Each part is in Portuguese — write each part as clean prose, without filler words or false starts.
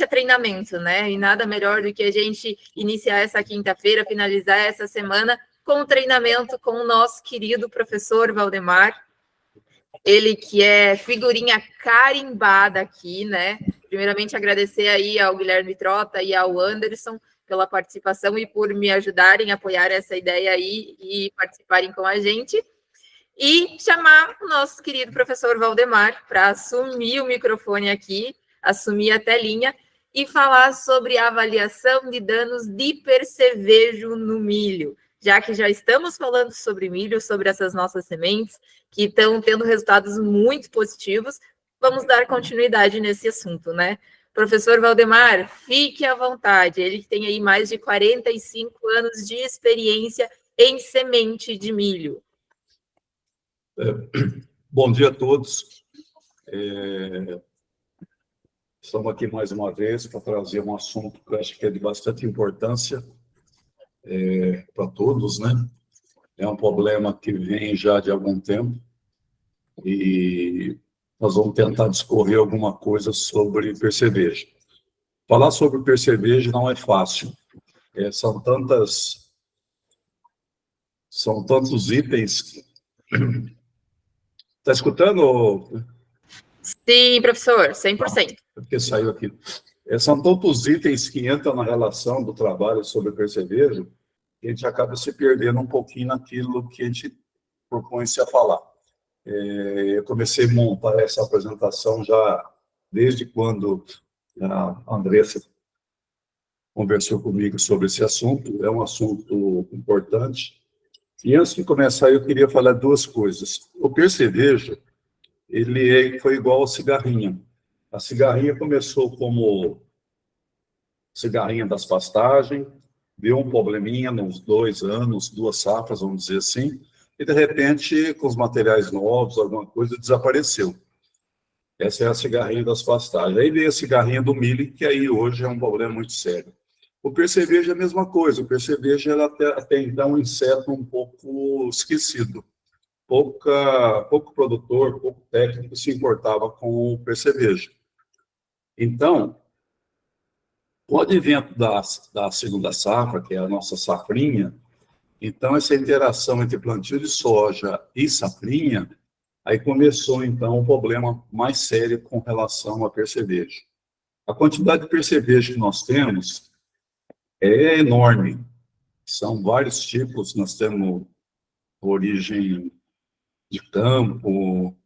é treinamento, né? E nada melhor do que a gente iniciar essa quinta-feira, finalizar essa semana com o treinamento com o nosso querido professor Valdemar. Ele que é figurinha carimbada aqui, né? Primeiramente, agradecer aí ao Guilherme Trota e ao Anderson pela participação e por me ajudarem a apoiar essa ideia aí e participarem com a gente. E chamar o nosso querido professor Valdemar para assumir o microfone aqui, assumir a telinha e falar sobre a avaliação de danos de percevejo no milho, já que já estamos falando sobre milho, sobre essas nossas sementes, que estão tendo resultados muito positivos, vamos dar continuidade nesse assunto, né? Professor Valdemar, fique à vontade, ele tem aí mais de 45 anos de experiência em semente de milho. Bom dia a todos. Estamos aqui mais uma vez para trazer um assunto que eu acho que é de bastante importância para todos, né? É um problema que vem já de algum tempo e nós vamos tentar discorrer alguma coisa sobre percevejo. Falar sobre percevejo não é fácil. São tantos itens. Está escutando? Sim, professor, 100%. Porque saiu aqui. São tantos itens que entram na relação do trabalho sobre percevejo que a gente acaba se perdendo um pouquinho naquilo que a gente propõe-se a falar. Eu comecei a montar essa apresentação já desde quando a Andressa conversou comigo sobre esse assunto. É um assunto importante. E antes de começar, eu queria falar duas coisas. O percevejo, ele foi igual a cigarrinha. A cigarrinha começou como cigarrinha das pastagens, deu um probleminha nos 2 anos, 2 safras, vamos dizer assim, e de repente, com os materiais novos, alguma coisa, desapareceu. Essa é a cigarrinha das pastagens. Aí veio a cigarrinha do milho, que aí hoje é um problema muito sério. O percevejo é a mesma coisa. O percevejo era até então um inseto um pouco esquecido. Pouco produtor, pouco técnico se importava com o percevejo. Então, com o advento da segunda safra, que é a nossa safrinha, então essa interação entre plantio de soja e safrinha, aí começou então um problema mais sério com relação a percevejo. A quantidade de percevejo que nós temos é enorme. São vários tipos, nós temos origem de campo,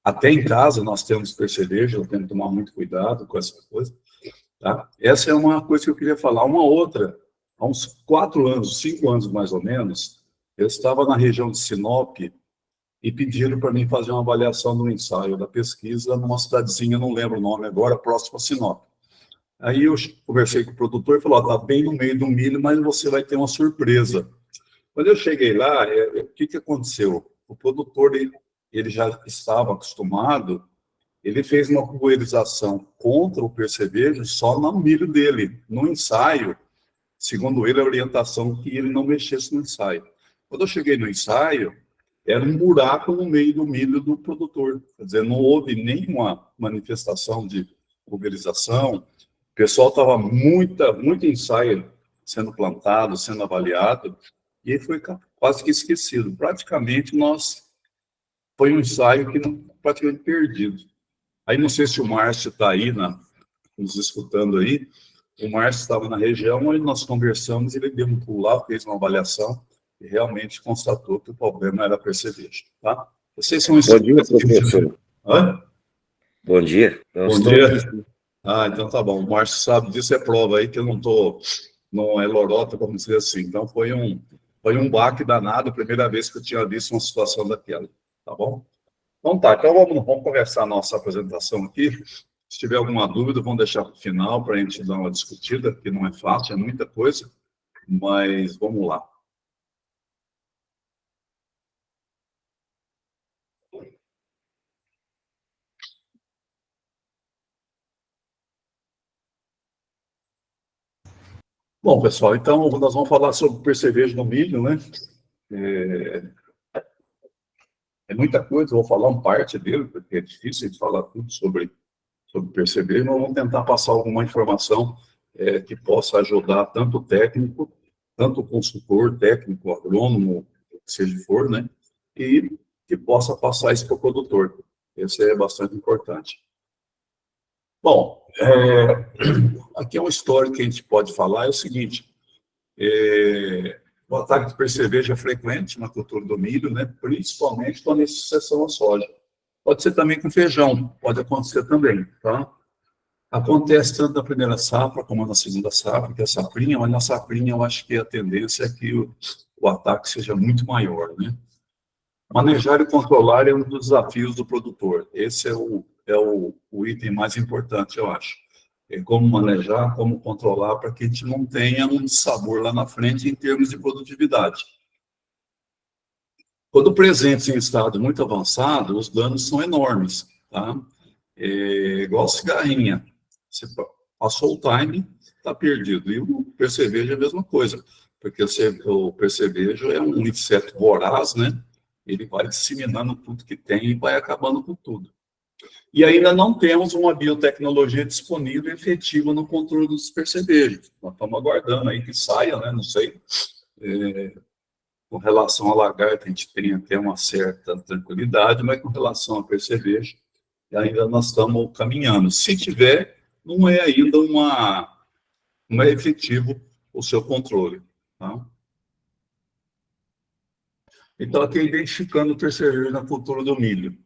até em casa nós temos percevejo, eu tenho que tomar muito cuidado com essa coisa. Tá? Essa é uma coisa que eu queria falar. Uma outra, há uns 4 anos, 5 anos mais ou menos, eu estava na região de Sinop e pediram para mim fazer uma avaliação do ensaio da pesquisa numa cidadezinha, não lembro o nome agora, próximo a Sinop. Aí eu conversei com o produtor e falou, está bem no meio do milho, mas você vai ter uma surpresa. Quando eu cheguei lá, o que aconteceu? O produtor, ele já estava acostumado, ele fez uma pulverização contra o percevejo só no milho dele. No ensaio, segundo ele, a orientação que ele não mexesse no ensaio. Quando eu cheguei no ensaio, era um buraco no meio do milho do produtor. Quer dizer, não houve nenhuma manifestação de pulverização. O pessoal estava muito ensaio sendo plantado, sendo avaliado, e foi quase que esquecido. Praticamente, foi um ensaio que praticamente perdido. Aí, não sei se o Márcio está aí, nos escutando aí. O Márcio estava na região, onde nós conversamos, ele deu um pulo lá, fez uma avaliação, e realmente constatou que o problema era percevejo. Tá? Vocês são Bom dia, professor. Hã? Bom dia. Bom dia. Então tá bom. O Márcio sabe disso, é prova aí que eu não é lorota, vamos dizer assim. Então foi um baque danado, a primeira vez que eu tinha visto uma situação daquela. Tá bom? Então tá, então vamos começar a nossa apresentação aqui. Se tiver alguma dúvida, vamos deixar para o final para a gente dar uma discutida, porque não é fácil, é muita coisa, mas vamos lá. Bom, pessoal, então nós vamos falar sobre percevejo no milho, né? É muita coisa, vou falar uma parte dele, porque é difícil de falar tudo sobre sobre perceber, nós vamos tentar passar alguma informação que possa ajudar tanto o técnico, tanto o consultor, técnico, agrônomo, seja for, né? E que possa passar isso para o produtor. Isso é bastante importante. Bom, aqui é uma história que a gente pode falar, é o seguinte, o ataque de percevejo é frequente na cultura do milho, né? Principalmente quando é sucessão à soja. Pode ser também com feijão, pode acontecer também, tá? Acontece tanto na primeira safra como na segunda safra, que é a safrinha, mas na safrinha eu acho que a tendência é que o ataque seja muito maior, né? Manejar e controlar é um dos desafios do produtor. Esse é o item mais importante, eu acho. É como manejar, como controlar, para que a gente não tenha um sabor lá na frente em termos de produtividade. Quando presentes em estado muito avançado, os danos são enormes, tá? Igual cigarrinha. Você passou o time, está perdido. E o percevejo é a mesma coisa, porque o percevejo é um inseto voraz, né? Ele vai disseminando tudo que tem e vai acabando com tudo. E ainda não temos uma biotecnologia disponível e efetiva no controle dos percevejos. Nós estamos aguardando aí que saia, né? Não sei. Com relação à lagarta, a gente tem até uma certa tranquilidade, mas com relação a percevejo, ainda nós estamos caminhando. Se tiver, não é ainda não é efetivo o seu controle. Tá? Então, aqui identificando o percevejo na cultura do milho.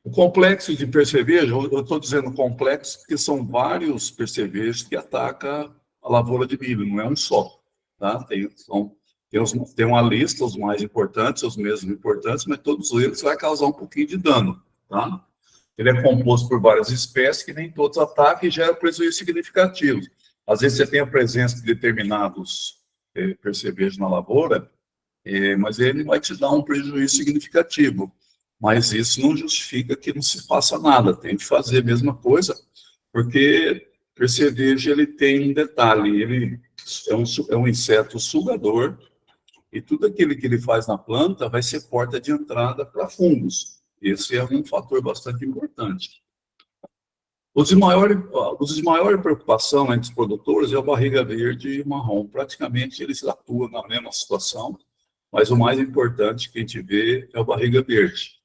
O complexo de percevejo, eu estou dizendo complexo porque são vários percevejos que atacam a lavoura de milho, não é um só. Tá? Tem uma lista, os mais importantes, os menos importantes, mas todos eles vão causar um pouquinho de dano. Tá? Ele é composto por várias espécies que nem todos atacam e geram prejuízo significativo. Às vezes você tem a presença de determinados percevejos na lavoura, mas ele vai te dar um prejuízo significativo. Mas isso não justifica que não se faça nada, tem que fazer a mesma coisa, porque percevejo ele tem um detalhe, ele é um inseto sugador, e tudo aquilo que ele faz na planta vai ser porta de entrada para fungos. Esse é um fator bastante importante. Os de maior preocupação entre os produtores é a barriga verde e o marrom. Praticamente eles atuam na mesma situação, mas o mais importante que a gente vê é a barriga verde.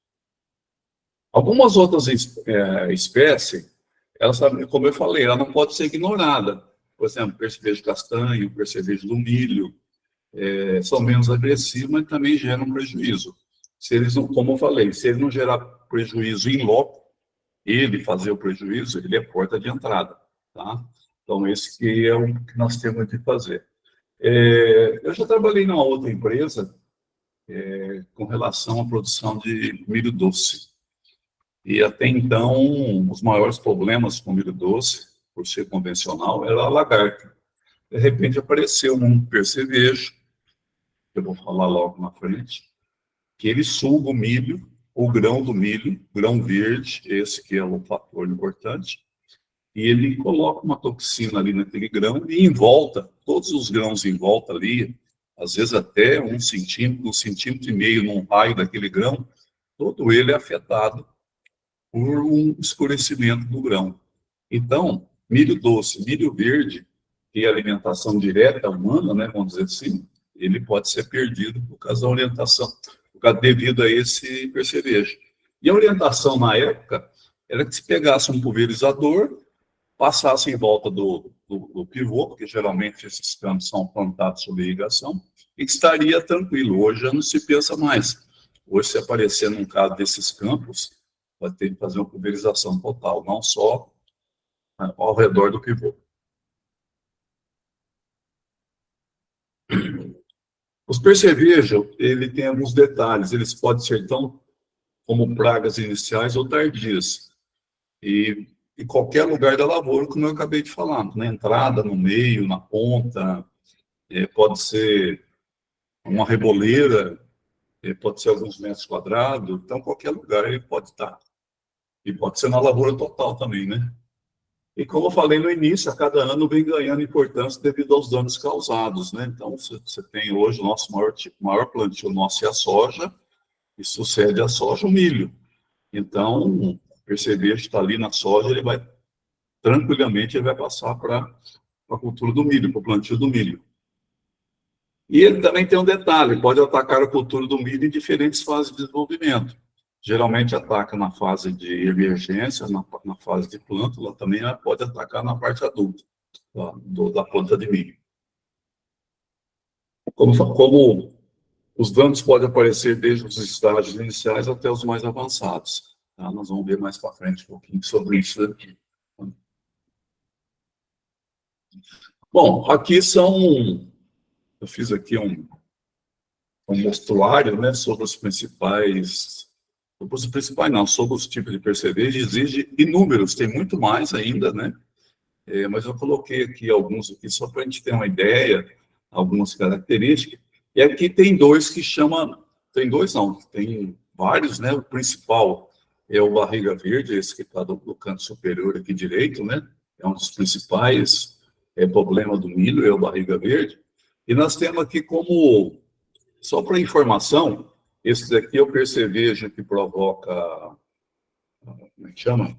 Algumas outras espécies, elas, como eu falei, ela não pode ser ignorada. Por exemplo, percevejo castanho, percevejo do milho, são menos agressivos, mas também geram prejuízo. Se eles não, como eu falei, se ele não gerar prejuízo em loco, ele fazer o prejuízo, ele é porta de entrada, tá? Então, esse que é o que nós temos de fazer. Eu já trabalhei numa outra empresa com relação à produção de milho doce. E até então, os maiores problemas com milho doce, por ser convencional, era a lagarta. De repente apareceu um percevejo, que eu vou falar logo na frente, que ele suga o milho, o grão do milho, grão verde, esse que é o fator importante, e ele coloca uma toxina ali naquele grão e em volta, todos os grãos em volta ali, às vezes até 1 centímetro, 1,5 centímetros num raio daquele grão, todo ele é afetado por um escurecimento do grão. Então, milho doce, milho verde, que é alimentação direta humana, né, vamos dizer assim, ele pode ser perdido por causa da orientação, devido a esse percevejo. E a orientação na época era que se pegasse um pulverizador, passasse em volta do pivô, porque geralmente esses campos são plantados sob irrigação, e que estaria tranquilo. Hoje já não se pensa mais. Hoje, se aparecer num caso desses campos, vai ter que fazer uma pulverização total, não só ao redor do pivô. Os percevejos, ele tem alguns detalhes, eles podem ser tão como pragas iniciais ou tardias. E em qualquer lugar da lavoura, como eu acabei de falar, na entrada, no meio, na ponta, pode ser uma reboleira, pode ser alguns metros quadrados, então qualquer lugar ele pode estar. E pode ser na lavoura total também, né? E como eu falei no início, a cada ano vem ganhando importância devido aos danos causados, né? Então, você tem hoje o nosso maior plantio, nosso é a soja, e sucede a soja o milho. Então, o percevejo está ali na soja, ele vai, tranquilamente, ele vai passar para a cultura do milho, para o plantio do milho. E ele também tem um detalhe, pode atacar a cultura do milho em diferentes fases de desenvolvimento. Geralmente ataca na fase de emergência, na fase de plântula, também pode atacar na parte adulta da planta de milho. Como os danos podem aparecer desde os estágios iniciais até os mais avançados. Tá? Nós vamos ver mais para frente um pouquinho sobre isso aqui. Bom, aqui eu fiz aqui um mostruário, né, sobre os principais não, sobre os tipos de percevejo. Exige inúmeros, tem muito mais ainda, né? Mas eu coloquei aqui alguns aqui só para a gente ter uma ideia, algumas características. E aqui tem dois que chamam, tem dois não, tem vários, né? O principal é o barriga verde, esse que está no canto superior aqui direito, né? É um dos principais problemas do milho, é o barriga verde. E nós temos aqui como, só para informação, esse daqui é o percevejo que provoca, como é que chama?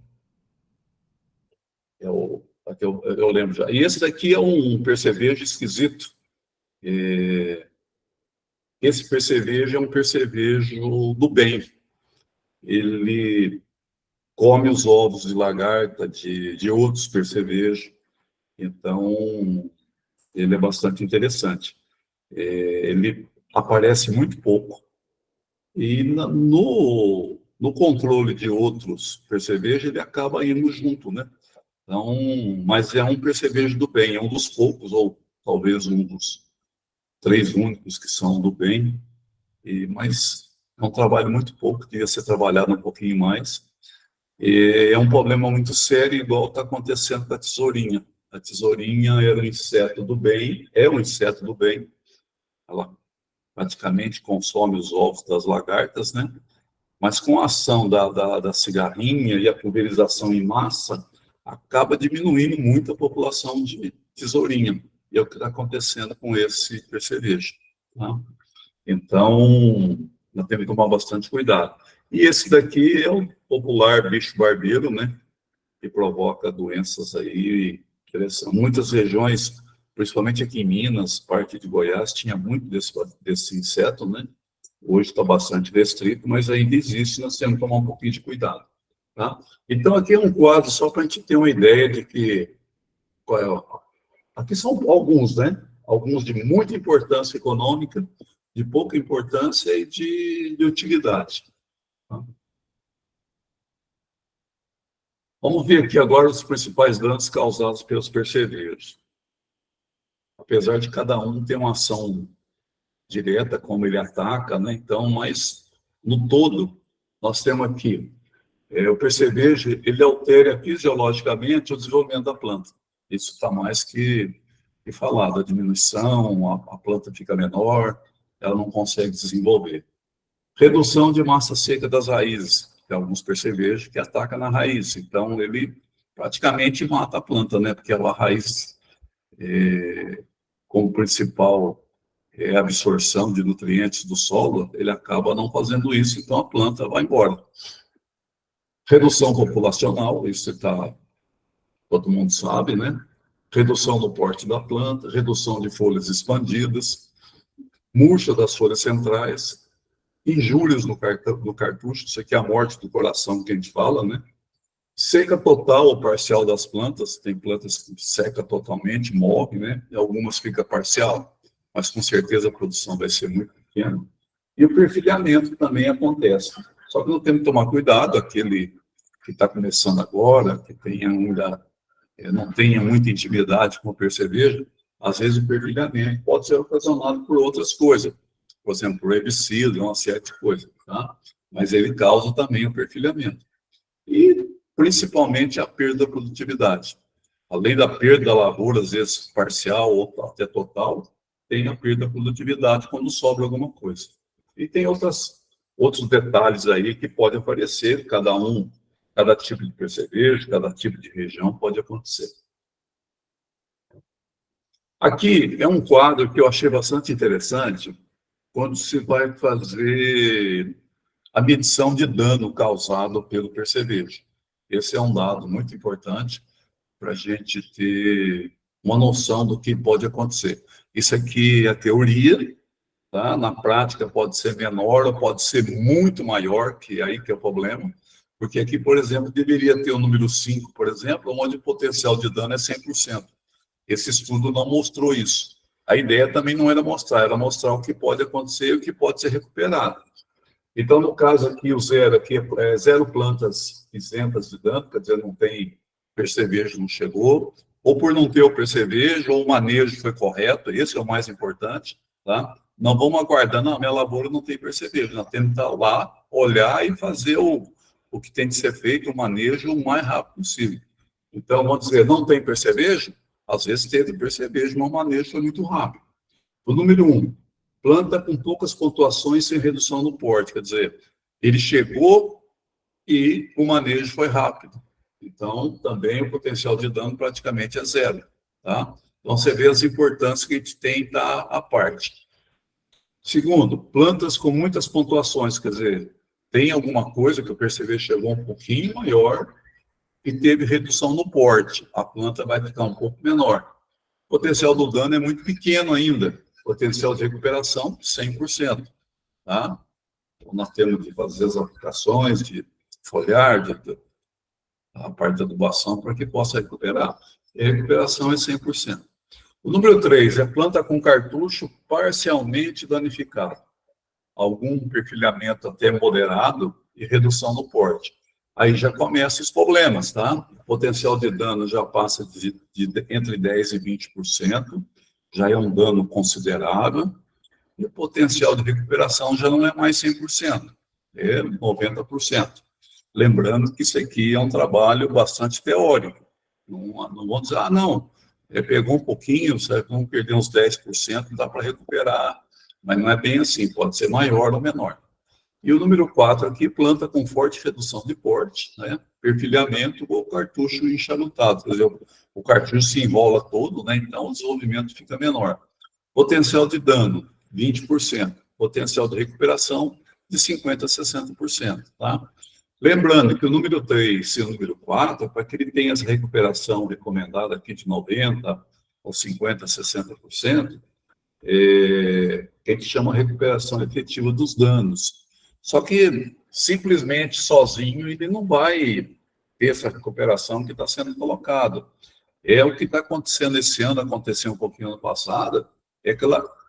Aqui eu lembro já. E esse daqui é um percevejo esquisito. Esse percevejo é um percevejo do bem. Ele come os ovos de lagarta de outros percevejos. Então, ele é bastante interessante. Ele aparece muito pouco. E no controle de outros percevejos, ele acaba indo junto, né? Então, mas é um percevejo do bem, é um dos poucos, ou talvez um dos 3 únicos que são do bem, mas é um trabalho muito pouco, devia ser trabalhado um pouquinho mais. E é um problema muito sério, igual está acontecendo com a tesourinha. A tesourinha era um inseto do bem, é um inseto do bem, ela praticamente consome os ovos das lagartas, né? Mas com a ação da cigarrinha e a pulverização em massa, acaba diminuindo muito a população de tesourinha. E é o que está acontecendo com esse percevejo. Tá? Então, nós temos que tomar bastante cuidado. E esse daqui é o popular bicho barbeiro, né? Que provoca doenças aí. Muitas regiões, principalmente aqui em Minas, parte de Goiás, tinha muito desse inseto, né? Hoje está bastante restrito, mas ainda existe, nós temos que tomar um pouquinho de cuidado. Tá? Então, aqui é um quadro só para a gente ter uma ideia de que... Aqui são alguns, né? Alguns de muita importância econômica, de pouca importância e de utilidade. Tá? Vamos ver aqui agora os principais danos causados pelos percevejos. Apesar de cada um ter uma ação direta, como ele ataca, né? Então, mas no todo, nós temos aqui o percevejo, ele altera fisiologicamente o desenvolvimento da planta. Isso está mais que falado, a diminuição, a planta fica menor, ela não consegue desenvolver. Redução de massa seca das raízes, tem alguns percevejos que atacam na raiz, então ele praticamente mata a planta, né? Porque a raiz, como principal absorção de nutrientes do solo, ele acaba não fazendo isso, então a planta vai embora. Redução populacional, isso todo mundo sabe, né? Redução do porte da planta, redução de folhas expandidas, murcha das folhas centrais, injúrias no cartucho, isso aqui é a morte do coração que a gente fala, né? Seca total ou parcial das plantas, tem plantas que seca totalmente, morre, né? E algumas fica parcial, mas com certeza a produção vai ser muito pequena. E o perfilhamento também acontece. Só que nós temos que tomar cuidado, aquele que está começando agora, que não tenha muita intimidade com o percevejo, às vezes o perfilhamento pode ser ocasionado por outras coisas, por exemplo, por herbicida, uma série de coisas, tá? Mas ele causa também o perfilhamento. E, principalmente, a perda da produtividade. Além da perda da lavoura, às vezes parcial ou até total, tem a perda da produtividade quando sobra alguma coisa. E tem outros detalhes aí que podem aparecer, cada tipo de percevejo, cada tipo de região pode acontecer. Aqui é um quadro que eu achei bastante interessante quando se vai fazer a medição de dano causado pelo percevejo. Esse é um dado muito importante para a gente ter uma noção do que pode acontecer. Isso aqui é a teoria, tá? Na prática pode ser menor ou pode ser muito maior, que é aí que é o problema, porque aqui, por exemplo, deveria ter o número 5, por exemplo, onde o potencial de dano é 100%. Esse estudo não mostrou isso. A ideia também não era mostrar o que pode acontecer e o que pode ser recuperado. Então, no caso aqui, o zero aqui é 0 plantas isentas de dano, quer dizer, não tem percevejo, não chegou, ou por não ter o percevejo, ou o manejo foi correto, esse é o mais importante, tá? Não vamos aguardar, não, minha lavoura não tem percevejo, nós temos que estar lá, olhar e fazer o que tem que ser feito, o manejo, o mais rápido possível. Então, vamos dizer, não tem percevejo? Às vezes teve percevejo, mas o manejo foi muito rápido. O número 1, planta com poucas pontuações sem redução no porte, quer dizer, ele chegou e o manejo foi rápido. Então, também o potencial de dano praticamente é 0, tá? Então, você vê as importâncias que a gente tem da à parte. Segundo, plantas com muitas pontuações, quer dizer, tem alguma coisa que o percevejo chegou um pouquinho maior e teve redução no porte, a planta vai ficar um pouco menor. O potencial do dano é muito pequeno ainda, potencial de recuperação, 100%. Tá? Então, nós temos de fazer as aplicações, de folhar, a parte da adubação, para que possa recuperar. E a recuperação é 100%. O número 3 é planta com cartucho parcialmente danificado. Algum perfilhamento até moderado e redução no porte. Aí já começam os problemas, tá? O potencial de dano já passa de entre 10% e 20%, já é um dano considerável, e o potencial de recuperação já não é mais 100%, é 90%. Lembrando que isso aqui é um trabalho bastante teórico. Não vão dizer, não, pegou um pouquinho, vamos perder uns 10%, dá para recuperar, mas não é bem assim, pode ser maior ou menor. E o número 4 aqui, planta com forte redução de porte, né? Perfilhamento ou cartucho encharutado. Por exemplo, o cartucho se enrola todo, né? Então o desenvolvimento fica menor. Potencial de dano, 20%. Potencial de recuperação, de 50% a 60%. Tá? Lembrando que o número 3 e o número 4, para que ele tenha essa recuperação recomendada aqui de 90% ou 50% a 60%, que a gente chama de recuperação efetiva dos danos. Só que, simplesmente, sozinho, ele não vai ter essa recuperação que está sendo colocado. É o que está acontecendo esse ano, aconteceu um pouquinho ano passado,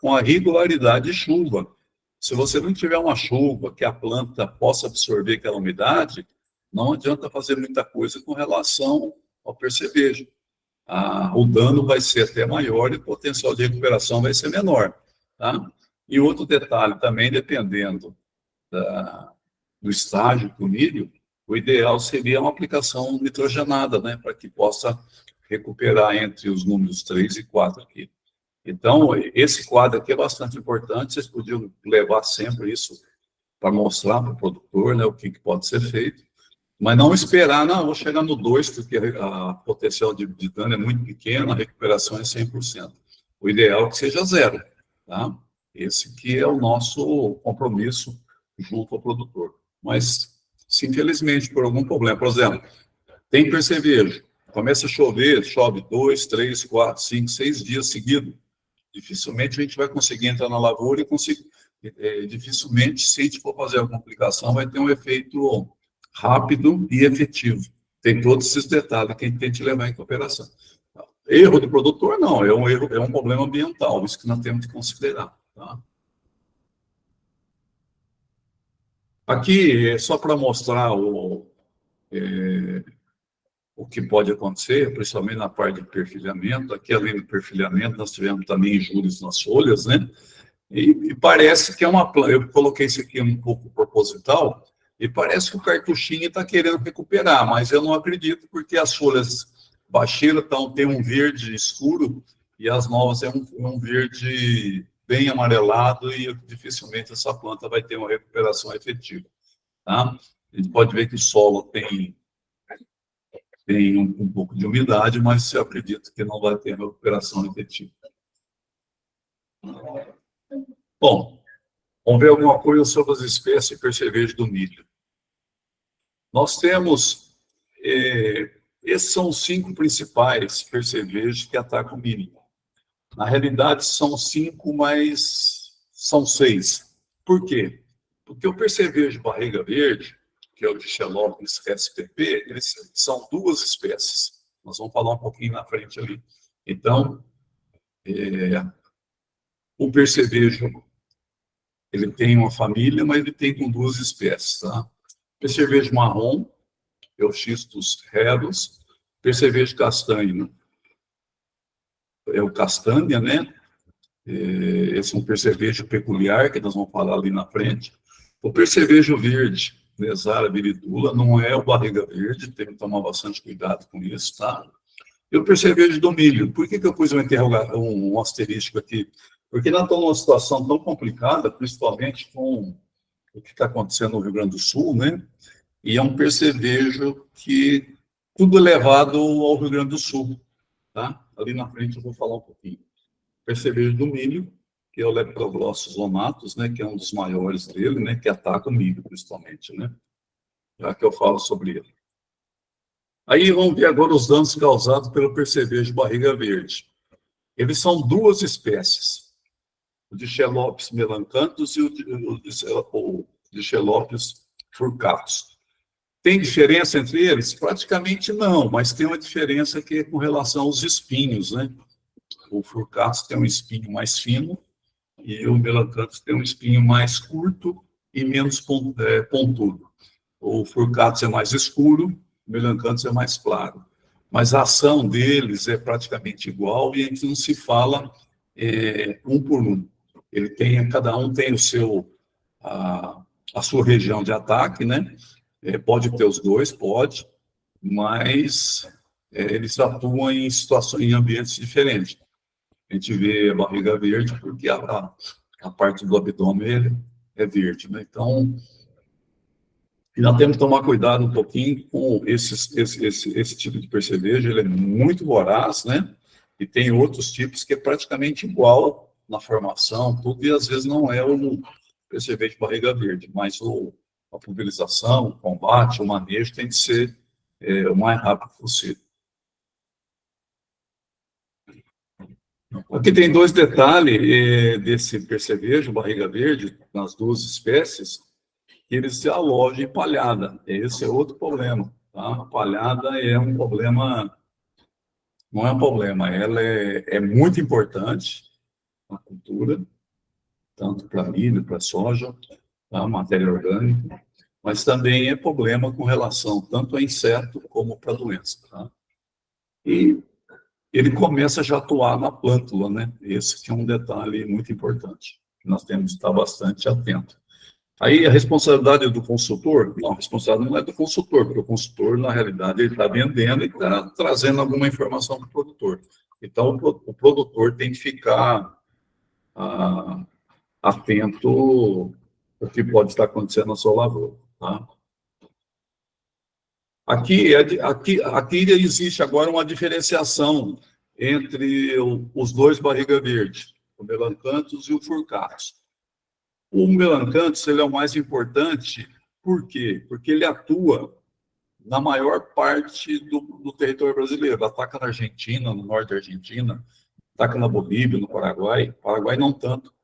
com a regularidade de chuva. Se você não tiver uma chuva que a planta possa absorver aquela umidade, não adianta fazer muita coisa com relação ao percevejo. O dano vai ser até maior e o potencial de recuperação vai ser menor. Tá? E outro detalhe também, dependendo do estágio do milho, o ideal seria uma aplicação nitrogenada, né, para que possa recuperar entre os números 3 e 4 aqui. Então, esse quadro aqui é bastante importante, vocês podiam levar sempre isso para mostrar para o produtor, né, o que pode ser feito, mas não esperar, não, vou chegar no 2, porque a potencial de dano é muito pequena, a recuperação é 100%. O ideal é que seja 0, tá? Esse que é o nosso compromisso junto ao produtor. Mas, se infelizmente, por algum problema, por exemplo, tem percevejo, começa a chover, chove 2, 3, 4, 5, 6 dias seguidos, dificilmente a gente vai conseguir entrar na lavoura e dificilmente, se a gente for fazer alguma aplicação, vai ter um efeito rápido e efetivo. Tem todos esses detalhes que a gente tem que levar em consideração. Erro do produtor, não, é um problema ambiental, isso que nós temos que considerar. Tá? Aqui é só para mostrar o que pode acontecer, principalmente na parte de perfilhamento. Aqui, além do perfilhamento, nós tivemos também injúrias nas folhas, né? E parece que é uma planta. Eu coloquei isso aqui um pouco proposital, e parece que o cartuchinho está querendo recuperar, mas eu não acredito, porque as folhas baixeiras têm um verde escuro, e as novas é um verde bem amarelado, e dificilmente essa planta vai ter uma recuperação efetiva. Tá? A gente pode ver que o solo tem um pouco de umidade, mas eu acredito que não vai ter recuperação efetiva. Bom, Vamos ver alguma coisa sobre as espécies de percevejo do milho. Nós temos, esses são os 5 principais percevejos que atacam o milho. Na realidade, são 5, mas são 6. Por quê? Porque o percevejo barriga verde, que é o Dichelophis spp, eles são 2 espécies. Nós vamos falar um pouquinho na frente ali. Então, o percevejo, ele tem uma família, mas ele tem com 2 espécies, tá? Percevejo marrom, Euxistus reros, percevejo castanho, é o castanha, né? Esse é um percevejo peculiar, que nós vamos falar ali na frente. O percevejo verde, Nesara viridula, não é o barriga verde, tem que tomar bastante cuidado com isso, tá? E o percevejo do milho. Por que eu pus um asterisco aqui? Porque nós estamos numa situação tão complicada, principalmente com o que está acontecendo no Rio Grande do Sul, né? E é um percevejo que tudo é levado ao Rio Grande do Sul, tá? Ali na frente eu vou falar um pouquinho. Percevejo do milho, que é o Leptoglossus zonatus, né? Que é um dos maiores dele, né? Que ataca o milho, principalmente, né? Já que eu falo sobre ele. Aí vamos ver agora os danos causados pelo percevejo barriga verde. Eles são 2 espécies, o Dichelophis melancanthus e o Dichelophis furcatus. Tem diferença entre eles? Praticamente não, mas tem uma diferença que é com relação aos espinhos, né? O furcatus tem um espinho mais fino e o melancanthus tem um espinho mais curto e menos pontudo. O furcatus é mais escuro, o melancanthus é mais claro. Mas a ação deles é praticamente igual e a gente não se fala um por um. Cada um tem a sua região de ataque, né? Pode ter os 2, pode, mas eles atuam em situações, em ambientes diferentes. A gente vê a barriga verde porque a parte do abdômen é verde, né? Então, nós temos que tomar cuidado um pouquinho com esse tipo de percevejo, ele é muito voraz, né? E tem outros tipos que é praticamente igual na formação, tudo, e às vezes não é o percevejo de barriga verde, mas a pulverização, o combate, o manejo tem que ser o mais rápido possível. Aqui tem 2 detalhes desse percevejo, barriga verde, nas 2 espécies, que eles se alojam em palhada. Esse é outro problema, tá? A palhada é um problema, não é um problema, ela é muito importante na cultura, tanto para milho, para soja, tá? Matéria orgânica, mas também é problema com relação tanto a inseto como para doença, tá? E ele começa já a atuar na plântula, né? Esse que é um detalhe muito importante, que nós temos que estar bastante atento. Aí a responsabilidade do consultor, não, a responsabilidade não é do consultor, porque o consultor, na realidade, ele está vendendo e está trazendo alguma informação para o produtor. Então, o produtor tem que ficar atento ao que pode estar acontecendo na sua lavoura, tá? Aqui existe agora uma diferenciação entre os 2 barriga verde, o melancanthus e o furcatus. O melancanthus, ele é o mais importante, por quê? Porque ele atua na maior parte do território brasileiro. Ele ataca na Argentina, no norte da Argentina, ataca na Bolívia, no Paraguai. Paraguai não tanto.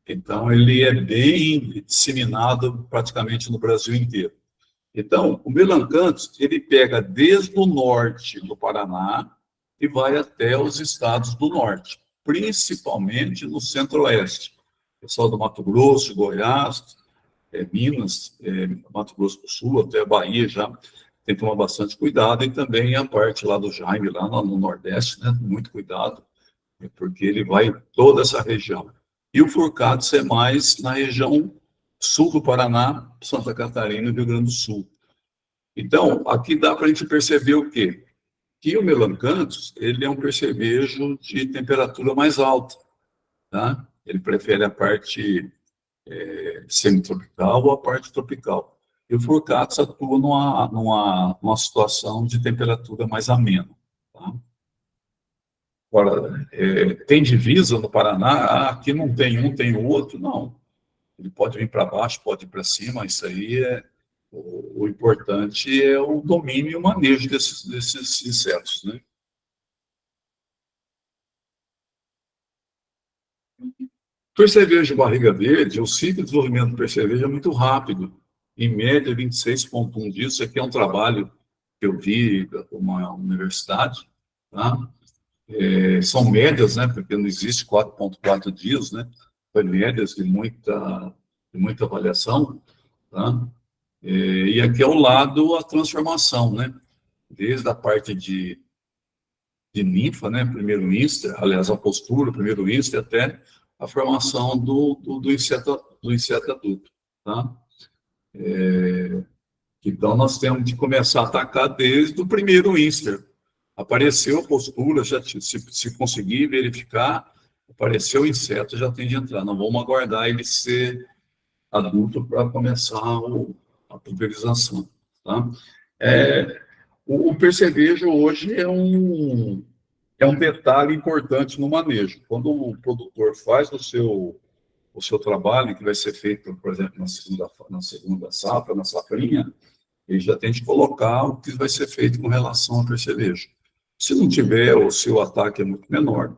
Então, ele é bem disseminado praticamente no Brasil inteiro. Então, o melancanthus, ele pega desde o norte do Paraná e vai até os estados do norte, principalmente no centro-oeste. Pessoal do Mato Grosso, Goiás, Minas, Mato Grosso do Sul, até a Bahia já tem que tomar bastante cuidado, e também a parte lá do Jaime, lá no Nordeste, né? Muito cuidado, porque ele vai toda essa região. E o furcatus é mais na região sul do Paraná, Santa Catarina e Rio Grande do Sul. Então, aqui dá para a gente perceber o quê? Que o melancanthus, ele é um percevejo de temperatura mais alta, tá? Ele prefere a parte semitropical ou a parte tropical. E o furcatus atua numa situação de temperatura mais amena, tá? Agora, tem divisa no Paraná? Aqui não tem um, tem o outro? Não. Ele pode vir para baixo, pode ir para cima, isso aí o importante é o domínio e o manejo desses insetos, né? Percevejo de barriga verde, o ciclo de desenvolvimento do percevejo é muito rápido, em média 26,1 dias. Isso aqui é um trabalho que eu vi de uma universidade, tá? São médias, né? Porque não existe 4,4 dias, né? Foi médias de muita avaliação, tá? E aqui ao lado a transformação, né? Desde a parte de ninfa, né? Primeiro inster, aliás, a postura, primeiro inster, até a formação do inseto adulto, tá? Então, nós temos de começar a atacar desde o primeiro inster. Apareceu a postura, já se conseguir verificar, apareceu o inseto, já tem de entrar. Não vamos aguardar ele ser adulto para começar a pulverização, tá? O percevejo hoje é um detalhe importante no manejo. Quando o produtor faz o seu trabalho, que vai ser feito, por exemplo, na segunda safra, na safrinha, ele já tem de colocar o que vai ser feito com relação ao percevejo. Se não tiver, ou se o ataque é muito menor,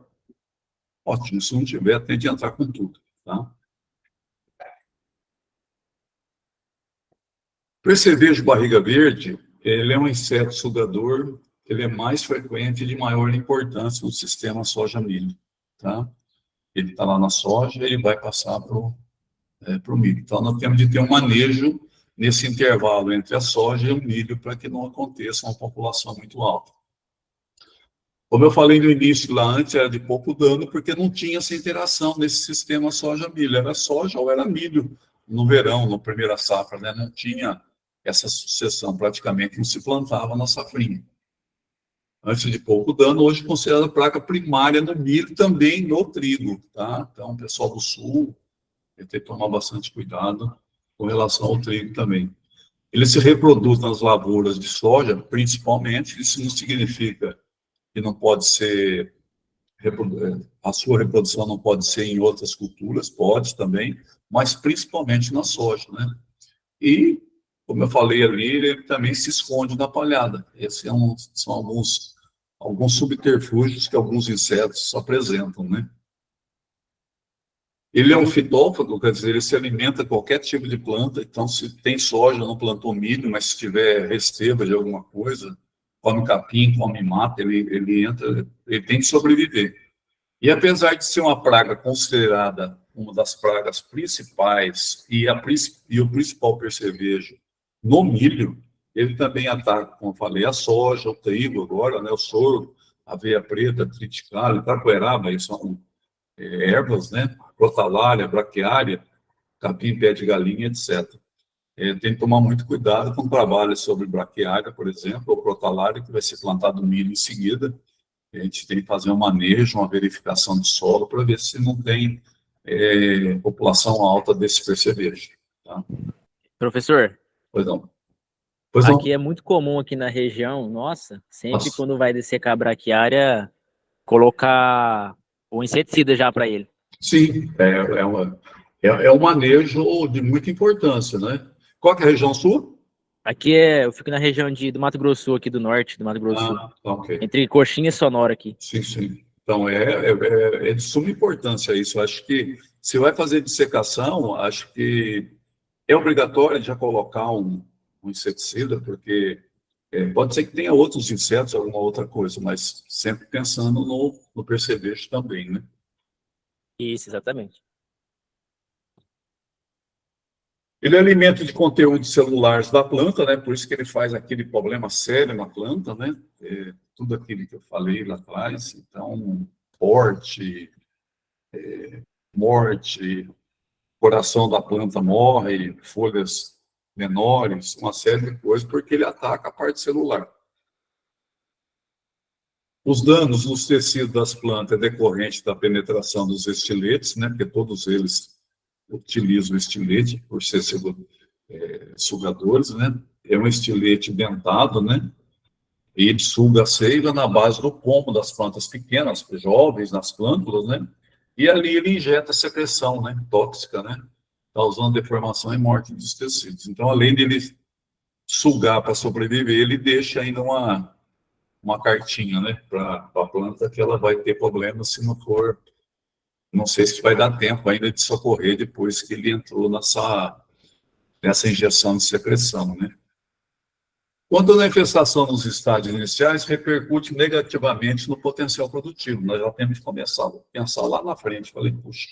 ótimo. Se não tiver, tem de entrar com tudo, tá? Percevejo barriga verde, ele é um inseto sugador, ele é mais frequente e de maior importância no sistema soja-milho, tá? Ele está lá na soja, ele vai passar para o milho. Então, nós temos de ter um manejo nesse intervalo entre a soja e o milho para que não aconteça uma população muito alta. Como eu falei no início, lá antes era de pouco dano, porque não tinha essa interação nesse sistema soja-milho. Era soja ou era milho no verão, na primeira safra, né? Não tinha essa sucessão, praticamente não se plantava na safrinha. Antes de pouco dano, hoje considerada praga primária no milho, também no trigo, tá? Então, o pessoal do sul tem que tomar bastante cuidado com relação ao trigo também. Ele se reproduz nas lavouras de soja, principalmente. Isso não significa que não pode ser, a sua reprodução não pode ser em outras culturas, pode também, mas principalmente na soja, né? E, como eu falei ali, ele também se esconde na palhada. Esses são alguns subterfúgios que alguns insetos apresentam, né? Ele é um fitófago, quer dizer, ele se alimenta de qualquer tipo de planta. Então, se tem soja, não plantou milho, mas se tiver resteva de alguma coisa, come capim, come mata, ele entra, ele tem que sobreviver. E apesar de ser uma praga considerada uma das pragas principais e o principal percevejo no milho, ele também ataca, como eu falei, a soja, o trigo agora, né, o sorgo, a aveia preta, triticale, taqueraba, isso são ervas, né, crotalária, braquiária, capim, pé de galinha, etc. Tem que tomar muito cuidado com o trabalho sobre braquiária, por exemplo, ou crotalária, que vai ser plantado milho em seguida. A gente tem que fazer um manejo, uma verificação de solo para ver se não tem população alta desse percevejo. Tá? Professor, Pois não. Aqui é muito comum aqui na região, nossa, sempre quando vai descer com a braquiária, colocar o inseticida já para ele. Sim, é um manejo de muita importância, né? Qual que é a região sul? Aqui eu fico na região do Mato Grosso Sul, aqui do norte do Mato Grosso Sul. Okay. Entre Coxinha e Sonora aqui. Sim, sim. Então, é de suma importância isso. Acho que se vai fazer dissecação, acho que é obrigatório já colocar um inseticida, porque pode ser que tenha outros insetos, alguma outra coisa, mas sempre pensando no percevejo também, né? Isso, exatamente. Ele é alimento de conteúdos celulares da planta, né? Por isso que ele faz aquele problema sério na planta, né? Tudo aquilo que eu falei lá atrás. Então, porte, morte, coração da planta morre, folhas menores, uma série de coisas, porque ele ataca a parte celular. Os danos nos tecidos das plantas é decorrente da penetração dos estiletes, né? Porque todos eles utilizam o estilete por ser sugadores, né? É um estilete dentado, né? E ele suga a seiva na base do pomo das plantas pequenas, jovens, nas plântulas, né? E ali ele injeta secreção, né? Tóxica, né? Causando deformação e morte dos tecidos. Então, além dele sugar para sobreviver, ele deixa ainda uma cartinha, né? Para a planta que ela vai ter problema se não for... Não sei se vai dar tempo ainda de socorrer depois que ele entrou nessa injeção de secreção, né? Quando a infestação nos estádios iniciais, repercute negativamente no potencial produtivo. Nós já temos que começar a pensar lá na frente. Falei, puxa,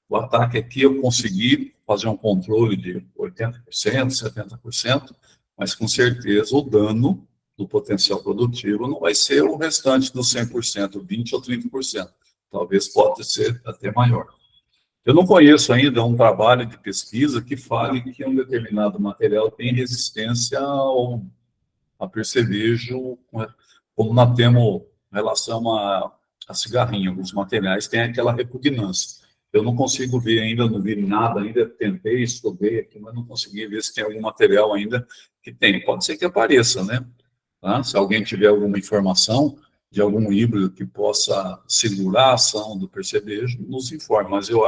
o ataque aqui eu consegui fazer um controle de 80%, 70%, mas com certeza o dano do potencial produtivo não vai ser o restante dos 100%, 20% ou 30%. Talvez pode ser até maior. Eu não conheço ainda um trabalho de pesquisa que fale que um determinado material tem resistência a percevejo, como nós temos em relação a cigarrinho. Alguns materiais têm aquela repugnância. Eu não consigo ver ainda, não vi nada ainda, tentei, estudei aqui, mas não consegui ver se tem algum material ainda que tem. Pode ser que apareça, né? Tá? Se alguém tiver alguma informação de algum híbrido que possa segurar a ação do percevejo, nos informe, mas eu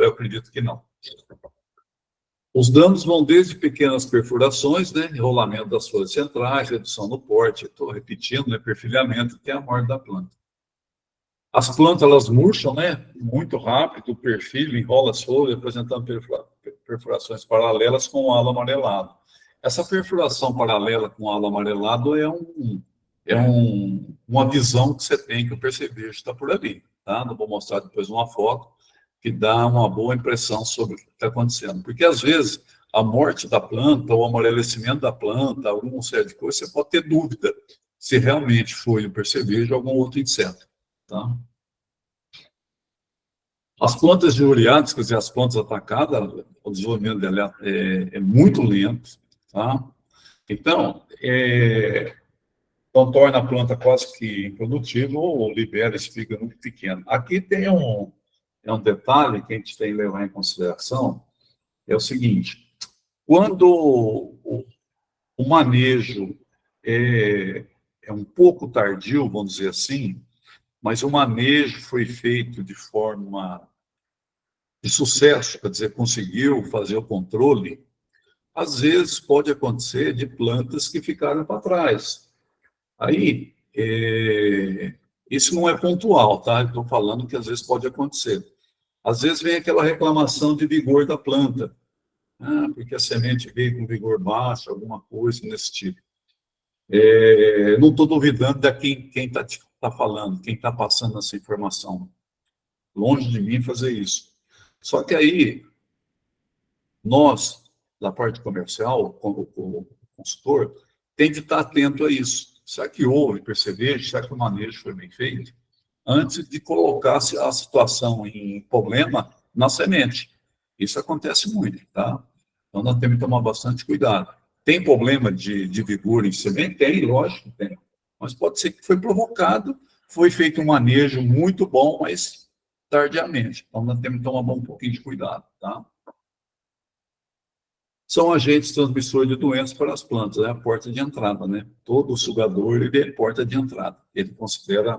acredito que não. Os danos vão desde pequenas perfurações, né, enrolamento das folhas centrais, redução no porte, estou repetindo, né, perfilhamento, até a morte da planta. As plantas, elas murcham, né, muito rápido, o perfil enrola as folhas, apresentando perfurações paralelas com o halo amarelado. Essa perfuração paralela com o halo amarelado uma visão que você tem que o percevejo está por ali, tá? Não vou mostrar depois uma foto, que dá uma boa impressão sobre o que está acontecendo. Porque, às vezes, a morte da planta, ou o amarelecimento da planta, alguma série de coisas, você pode ter dúvida se realmente foi o percevejo ou algum outro inseto. Tá? As plantas injuriadas, quer dizer, as plantas atacadas, o desenvolvimento dela é muito lento. Tá? Então, torna a planta quase que improdutiva ou libera espiga muito pequena. Aqui tem um detalhe que a gente tem que levar em consideração, é o seguinte, quando o manejo é um pouco tardio, vamos dizer assim, mas o manejo foi feito de forma de sucesso, quer dizer, conseguiu fazer o controle, às vezes pode acontecer de plantas que ficaram para trás. Aí, isso não é pontual, tá? Estou falando que às vezes pode acontecer. Às vezes vem aquela reclamação de vigor da planta. Porque a semente veio com vigor baixo, alguma coisa nesse tipo. Não estou duvidando de quem está falando, quem está passando essa informação. Longe de mim fazer isso. Só que aí, nós, da parte comercial, o consultor, tem de estar atento a isso. Será que houve percevejo? Será que o manejo foi bem feito? Antes de colocar a situação em problema na semente. Isso acontece muito, tá? Então, nós temos que tomar bastante cuidado. Tem problema de vigor em semente? Tem, lógico, tem. Mas pode ser que foi provocado, foi feito um manejo muito bom, mas tardiamente. Então, nós temos que tomar um pouquinho de cuidado, tá? São agentes transmissores de doenças para as plantas, é a porta de entrada, né? Todo sugador, ele é porta de entrada. Ele considera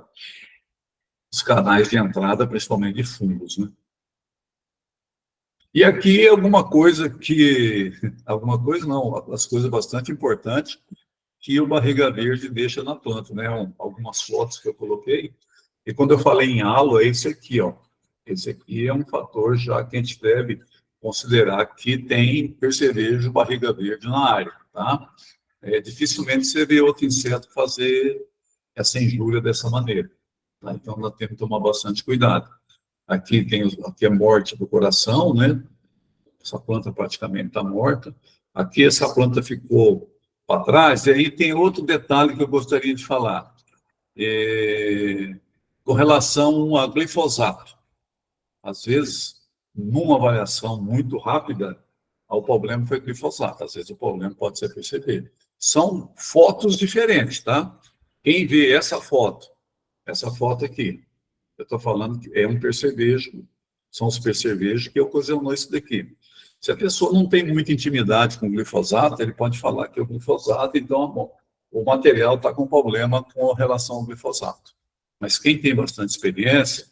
os canais de entrada, principalmente de fungos, né? E aqui alguma coisa não, as coisas bastante importantes que o barriga verde deixa na planta, né? Algumas fotos que eu coloquei, e quando eu falei em halo, é esse aqui, ó. Esse aqui é um fator já que a gente deve considerar que tem percevejo barriga verde na área, tá? Dificilmente você vê outro inseto fazer essa injúria dessa maneira. Tá? Então, nós temos que tomar bastante cuidado. Aqui é morte do coração, né? Essa planta praticamente está morta. Aqui essa planta ficou para trás. E aí tem outro detalhe que eu gostaria de falar. Com relação a glifosato. Às vezes, numa avaliação muito rápida, o problema foi glifosato. Às vezes o problema pode ser percebido. São fotos diferentes, tá? Quem vê essa foto aqui, eu estou falando que é um percevejo, são os percevejos que ocasionou isso daqui. Se a pessoa não tem muita intimidade com o glifosato, ele pode falar que é o glifosato, então o material está com problema com relação ao glifosato. Mas quem tem bastante experiência,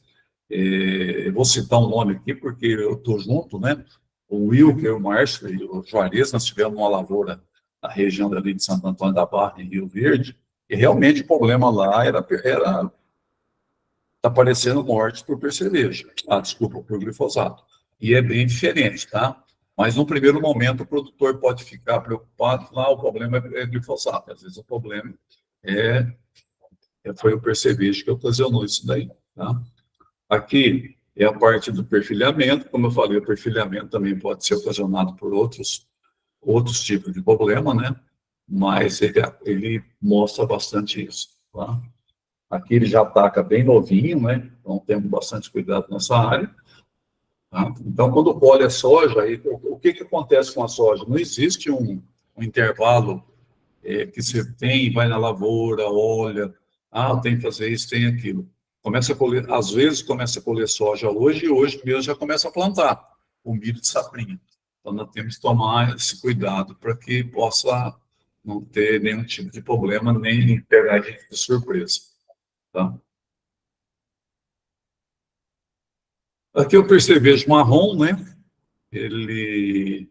eu vou citar um nome aqui, porque eu estou junto, né? O Wilker, o Márcio e o Juarez, nós tivemos uma lavoura na região dali de Santo Antônio da Barra, em Rio Verde, e realmente o problema lá era aparecendo morte por percevejo. Desculpa, por glifosato. E é bem diferente, tá? Mas, no primeiro momento, o produtor pode ficar preocupado, falar, o problema é glifosato. Às vezes, o problema foi o percevejo que ocasionou isso daí, tá? Aqui é a parte do perfilhamento. Como eu falei, o perfilhamento também pode ser ocasionado por outros tipos de problema, né? Mas ele mostra bastante isso, tá? Aqui ele já ataca bem novinho, né? Então, temos bastante cuidado nessa área. Tá? Então, quando colhe a soja, o que acontece com a soja? Não existe um intervalo que você tem, vai na lavoura, olha, tem que fazer isso, tem aquilo. Começa a colher, às vezes começa a colher soja hoje, e hoje mesmo já começa a plantar o milho de safrinha. Então, nós temos que tomar esse cuidado para que possa não ter nenhum tipo de problema, nem pegar a gente de surpresa. Tá? Aqui eu percevejo marrom, né? Ele,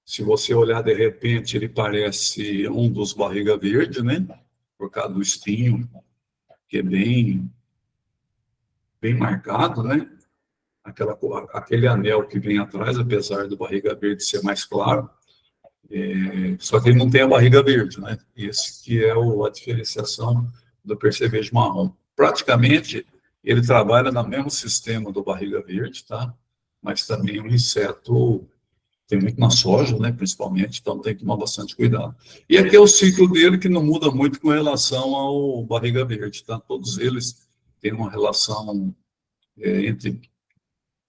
se você olhar de repente, ele parece um dos barriga verde, né? Por causa do espinho, que é bem marcado, né? Aquele anel que vem atrás, apesar do barriga verde ser mais claro, só que ele não tem a barriga verde, né? Esse que é a diferenciação do percevejo marrom. Praticamente, ele trabalha no mesmo sistema do barriga verde, tá? Mas também o inseto tem muito na soja, né? Principalmente, então tem que tomar bastante cuidado. E aqui é o ciclo dele que não muda muito com relação ao barriga verde, tá? Todos eles têm uma relação entre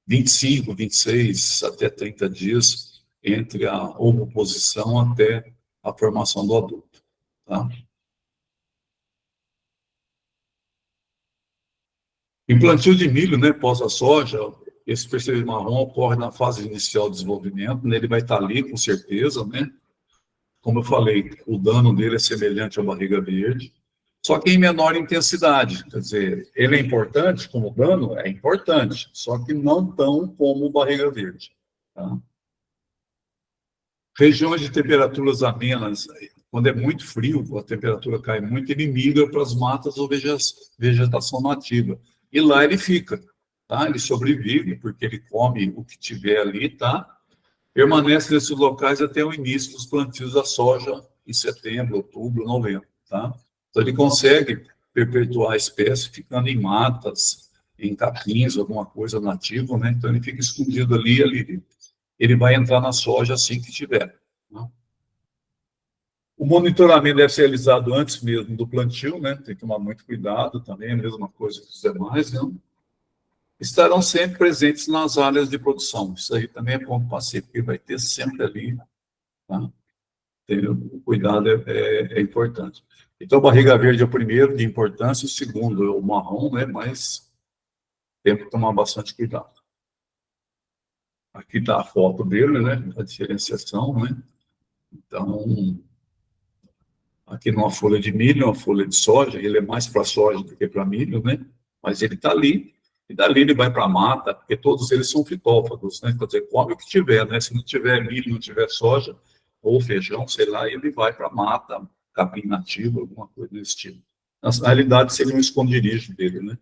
25, 26 até 30 dias entre a ovoposição até a formação do adulto, tá? Em plantio de milho, né, pós a soja, esse percevejo marrom ocorre na fase inicial de desenvolvimento, né, ele vai estar ali com certeza, né? Como eu falei, o dano dele é semelhante à barriga verde, só que em menor intensidade. Quer dizer, ele é importante como dano? É importante, só que não tão como barriga verde. Tá? Regiões de temperaturas amenas, quando é muito frio, a temperatura cai muito, ele migra para as matas ou vegetação nativa. E lá ele fica, tá? Ele sobrevive, porque ele come o que tiver ali, tá? Permanece nesses locais até o início dos plantios da soja, em setembro, outubro, novembro, tá? Então, ele consegue perpetuar a espécie ficando em matas, em capins, alguma coisa nativa, né? Então, ele fica escondido ali, ele vai entrar na soja assim que tiver. Né? O monitoramento deve ser realizado antes mesmo do plantio, né? Tem que tomar muito cuidado também, a mesma coisa que os demais, né? Estarão sempre presentes nas áreas de produção. Isso aí também é ponto passivo, porque vai ter sempre ali, tá? O cuidado é importante. Então, a barriga verde é o primeiro de importância, o segundo é o marrom, né? Mas temos que tomar bastante cuidado. Aqui está a foto dele, né? A diferenciação, né? Então, aqui numa folha de milho, uma folha de soja, ele é mais para soja do que para milho, né? Mas ele está ali, e dali ele vai para a mata, porque todos eles são fitófagos, né? Quer dizer, come o que tiver, né? Se não tiver milho, não tiver soja, ou feijão, sei lá, ele vai para a mata, capim nativo, alguma coisa desse tipo. Na realidade, seria um esconderijo dele, né?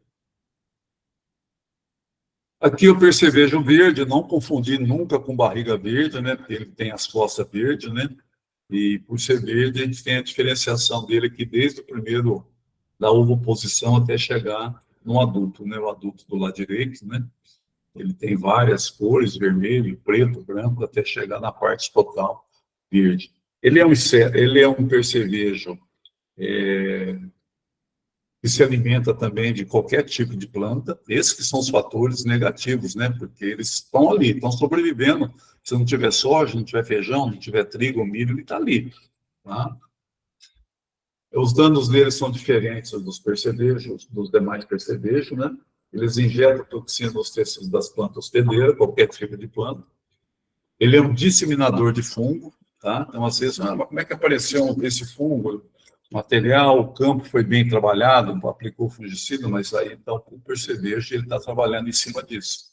Aqui eu percevejo verde, não confundir nunca com barriga verde, né? Porque ele tem as costas verdes, né? E por ser verde, a gente tem a diferenciação dele aqui desde o primeiro, da ovoposição até chegar no adulto, né? O adulto do lado direito, né? Ele tem várias cores, vermelho, preto, branco, até chegar na parte total verde. Ele é um percevejo que se alimenta também de qualquer tipo de planta. Esses que são os fatores negativos, né? Porque eles estão ali, estão sobrevivendo. Se não tiver soja, não tiver feijão, não tiver trigo, milho, ele está ali. Tá? Os danos deles são diferentes dos percevejos, dos demais percevejos, né? Eles injetam toxina nos tecidos das plantas hospedeiras, qualquer tipo de planta. Ele é um disseminador de fungo, tá? Então, às vezes, mas como é que apareceu esse fungo? Material, o campo foi bem trabalhado, aplicou fungicida, mas aí, então, o percevejo, ele está trabalhando em cima disso.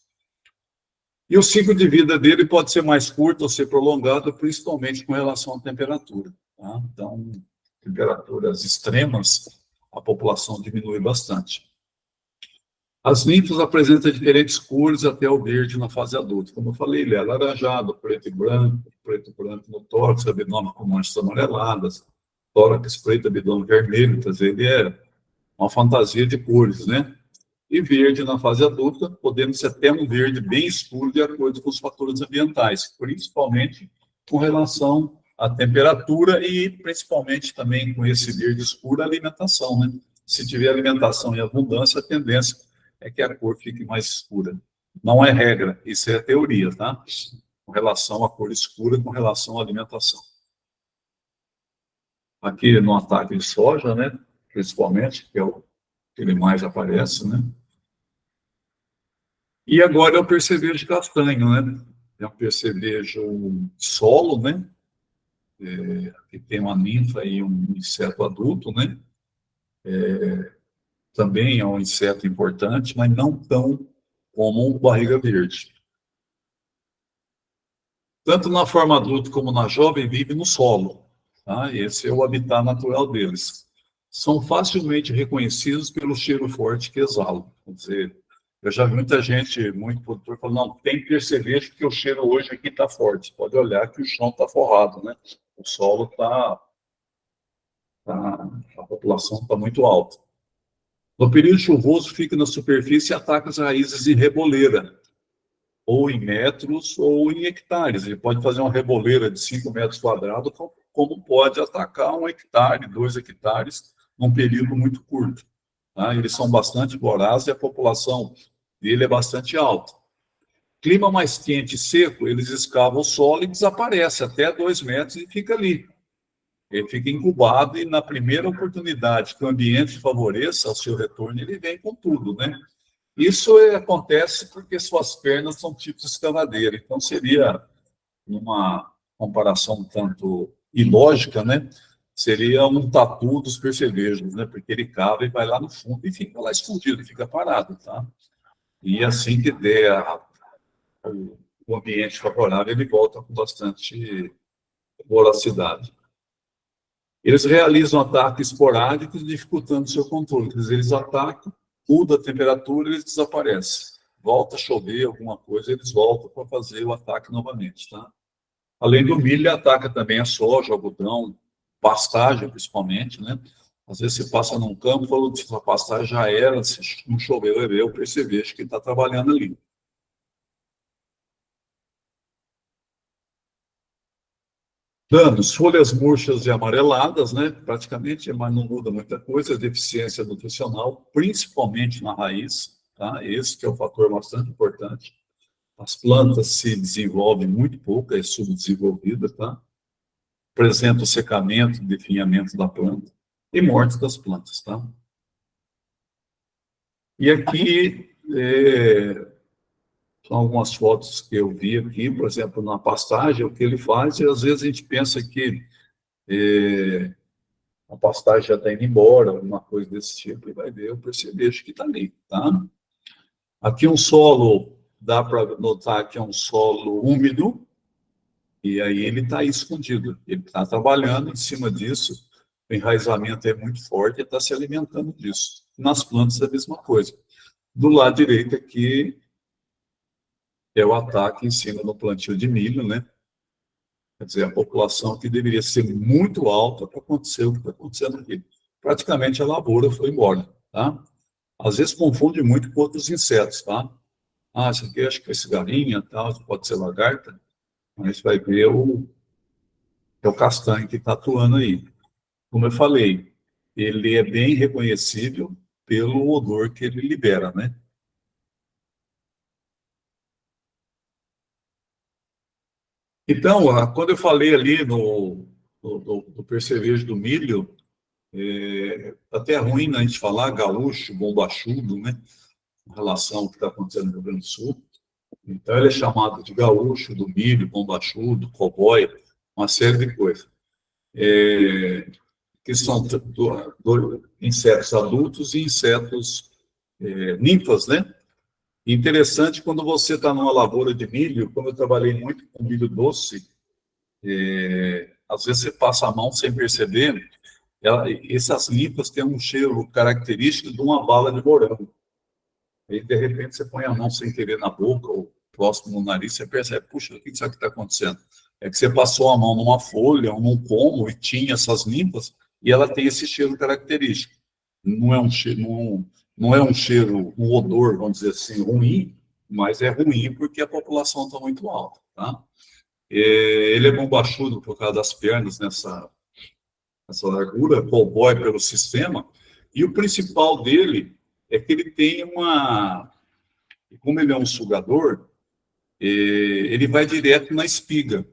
E o ciclo de vida dele pode ser mais curto ou ser prolongado, principalmente com relação à temperatura, tá? Então, temperaturas extremas, a população diminui bastante. As ninfas apresentam diferentes cores até o verde na fase adulta. Como eu falei, ele é alaranjado, preto e branco no tórax, abdômen com manchas amareladas, tórax preto, abdômen vermelho, quer dizer, ele é uma fantasia de cores, né? E verde na fase adulta, podendo ser até um verde bem escuro de acordo com os fatores ambientais, principalmente com relação à temperatura e principalmente também com esse verde escuro a alimentação, né? Se tiver alimentação em abundância, a tendência é que a cor fique mais escura. Não é regra, isso é teoria, tá? Com relação à cor escura, com relação à alimentação. Aqui no ataque de soja, né? Principalmente, que é o que ele mais aparece, né? E agora é o percevejo de castanho, né? É um percevejo solo, né? Que tem uma ninfa e um inseto adulto, né? Também é um inseto importante, mas não tão como o barriga verde. Tanto na forma adulta como na jovem, vive no solo. Tá? Esse é o habitat natural deles. São facilmente reconhecidos pelo cheiro forte que exalam. Quer dizer, eu já vi muita gente, muito produtor, falando, não, tem percevejo que o cheiro hoje aqui está forte. Pode olhar que o chão está forrado, né? O solo está... a população está muito alta. No período chuvoso, fica na superfície e ataca as raízes em reboleira, ou em metros, ou em hectares. Ele pode fazer uma reboleira de 5 metros quadrados, como pode atacar 1 hectare, 2 hectares, num período muito curto. Tá? Eles são bastante vorazes e a população dele é bastante alta. Clima mais quente e seco, eles escavam o solo e desaparecem até 2 metros e fica ali. Ele fica incubado e na primeira oportunidade que o ambiente favoreça ao seu retorno, ele vem com tudo, né? Isso acontece porque suas pernas são tipo de escavadeira. Então, seria, numa comparação tanto ilógica, né? Seria um tatu dos percevejos, né? Porque ele cava e vai lá no fundo e fica lá escondido, fica parado, tá? E assim que der o ambiente favorável, ele volta com bastante voracidade. Eles realizam ataques esporádicos, dificultando seu controle. Quer dizer, eles atacam, muda a temperatura, eles desaparecem. Volta a chover, alguma coisa, eles voltam para fazer o ataque novamente, tá? Além do milho, ele ataca também a soja, algodão, pastagem, principalmente, né? Às vezes você passa num campo e fala que a pastagem já era, se não choveu, eu percevejo que ele está trabalhando ali. Danos, folhas murchas e amareladas, né? Praticamente, mas não muda muita coisa, deficiência nutricional, principalmente na raiz, tá? Esse que é um fator bastante importante. As plantas se desenvolvem muito pouco, é subdesenvolvida, tá? Apresenta o secamento, definhamento da planta e morte das plantas, tá? E aqui são algumas fotos que eu vi aqui, por exemplo, na pastagem, o que ele faz, e às vezes a gente pensa que a pastagem já está indo embora, alguma coisa desse tipo, e vai ver o percevejo que está ali, tá? Aqui um solo, dá para notar que é um solo úmido, e aí ele está escondido, ele está trabalhando em cima disso, o enraizamento é muito forte, ele está se alimentando disso. Nas plantas é a mesma coisa. Do lado direito aqui é o ataque em cima do plantio de milho, né? Quer dizer, a população que deveria ser muito alta para acontecer o que está acontecendo aqui. Praticamente a lavoura foi embora, tá? Às vezes confunde muito com outros insetos, tá? Ah, isso aqui acho que é cigarrinha, tal, pode ser lagarta, mas vai ver é o castanho que está atuando aí. Como eu falei, ele é bem reconhecível pelo odor que ele libera, né? Então, quando eu falei ali do percevejo do milho, até é ruim, né, a gente falar gaúcho, bombachudo, né, em relação ao que está acontecendo no Rio Grande do Sul. Então, ele é chamado de gaúcho, do milho, bombachudo, cowboy. uma série de coisas. Que são insetos adultos e insetos ninfas, né? Interessante, quando você está numa lavoura de milho, como eu trabalhei muito com milho doce, às vezes você passa a mão sem perceber, essas ninfas têm um cheiro característico de uma bala de morango. E, de repente, você põe a mão sem querer na boca ou próximo no nariz, você percebe, puxa, o que isso aqui está acontecendo? É que você passou a mão numa folha ou num pomo e tinha essas ninfas, e ela tem esse cheiro característico. Não é um cheiro, um odor, vamos dizer assim, ruim, mas é ruim porque a população está muito alta, tá? Ele é bombachudo por causa das pernas nessa largura, cowboy pelo sistema, e o principal dele é que ele tem como ele é um sugador, ele vai direto na espiga.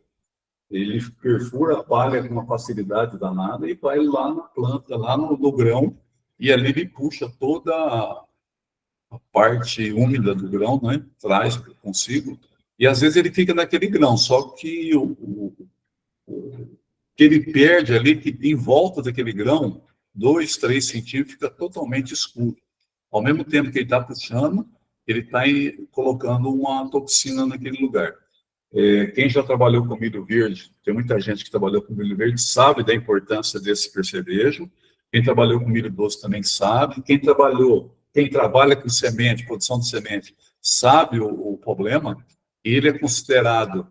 Ele perfura a palha com uma facilidade danada e vai lá na planta, lá no grão, e ali ele puxa toda a parte úmida do grão, né? Traz consigo, e às vezes ele fica naquele grão, só que o que ele perde ali, que em volta daquele grão, 2, 3 centímetros, fica totalmente escuro. Ao mesmo tempo que ele está puxando, ele está colocando uma toxina naquele lugar. Quem já trabalhou com milho verde, tem muita gente que trabalhou com milho verde, sabe da importância desse percevejo. Quem trabalhou com milho doce também sabe. Quem trabalha com semente, produção de semente, sabe o problema. Ele é considerado,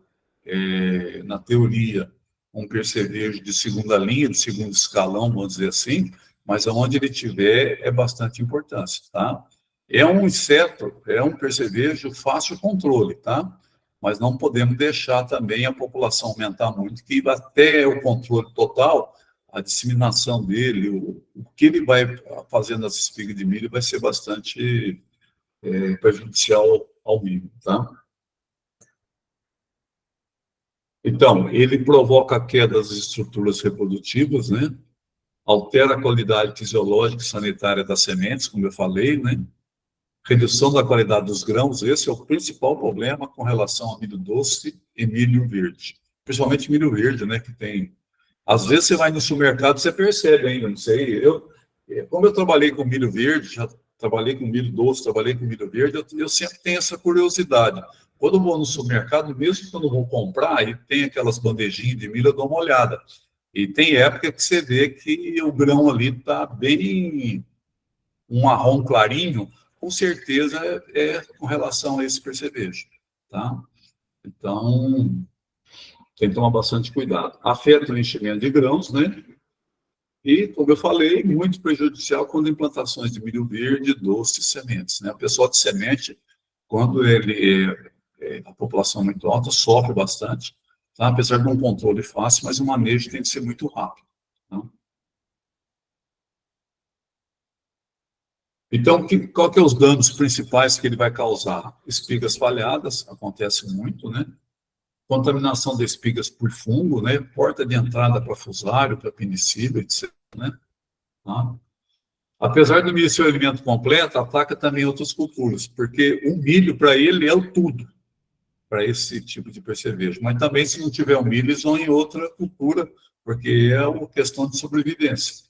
na teoria, um percevejo de segunda linha, de segundo escalão, vamos dizer assim, mas aonde ele tiver é bastante importância, tá? É um inseto, é um percevejo fácil controle, tá? Mas não podemos deixar também a população aumentar muito, que até o controle total, a disseminação dele, o que ele vai fazer nas espigas de milho vai ser bastante prejudicial ao milho, tá? Então, ele provoca a queda das estruturas reprodutivas, né? Altera a qualidade fisiológica e sanitária das sementes, como eu falei, né? Redução da qualidade dos grãos, esse é o principal problema com relação a milho doce e milho verde. Principalmente milho verde, né? Que tem... Às vezes você vai no supermercado, você percebe ainda, não sei. Como eu trabalhei com milho verde, já trabalhei com milho doce, trabalhei com milho verde, eu sempre tenho essa curiosidade. Quando eu vou no supermercado, mesmo quando eu vou comprar, e tem aquelas bandejinhas de milho, eu dou uma olhada. E tem época que você vê que o grão ali está bem um marrom clarinho, com certeza com relação a esse percevejo, tá? Então, tem que tomar bastante cuidado. Afeta o enchimento de grãos, né? E, como eu falei, muito prejudicial quando implantações de milho verde, doce e sementes, né? O pessoal de semente, quando a população é muito alta, sofre bastante, tá? Apesar de um controle fácil, mas o manejo tem que ser muito rápido, tá? Então, qual que é os danos principais que ele vai causar? Espigas falhadas, acontece muito, né? Contaminação de espigas por fungo, né? Porta de entrada para fusário, para penicílio, etc., né? Tá? Apesar do milho ser o alimento completo, ataca também outras culturas, porque o milho, para ele, é o tudo, para esse tipo de percevejo. Mas também, se não tiver o milho, eles vão em outra cultura, porque é uma questão de sobrevivência.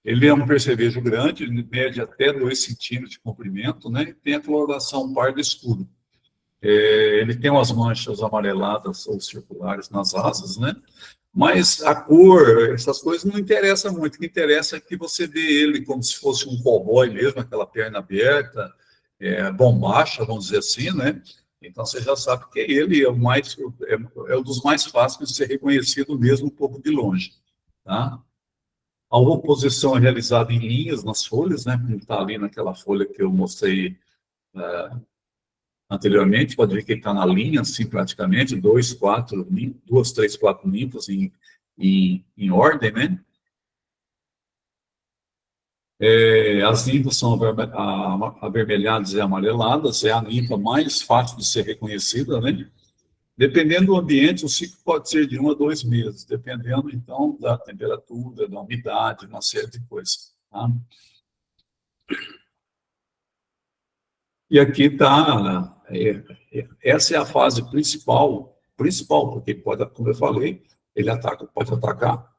Ele é um percevejo grande, ele mede até 2 centímetros de comprimento, né? E tem a coloração parda escura. Ele tem umas manchas amareladas ou circulares nas asas, né? Mas a cor, essas coisas não interessam muito. O que interessa é que você vê ele como se fosse um cowboy mesmo, aquela perna aberta, bombacha, vamos dizer assim, né? Então você já sabe que ele é um dos mais fáceis de ser reconhecido mesmo um pouco de longe, tá? A oposição é realizada em linhas nas folhas, né? Como está ali naquela folha que eu mostrei anteriormente, pode ver que ele está na linha, assim, praticamente, 2, 3, 4 ninfas em ordem, né? As ninfas são avermelhadas e amareladas, é a ninfa mais fácil de ser reconhecida, né? Dependendo do ambiente, o ciclo pode ser de 1 a 2 meses, dependendo, então, da temperatura, da umidade, uma série de coisas, tá? E aqui está, essa é a fase principal, porque pode, como eu falei, ele ataca, pode atacar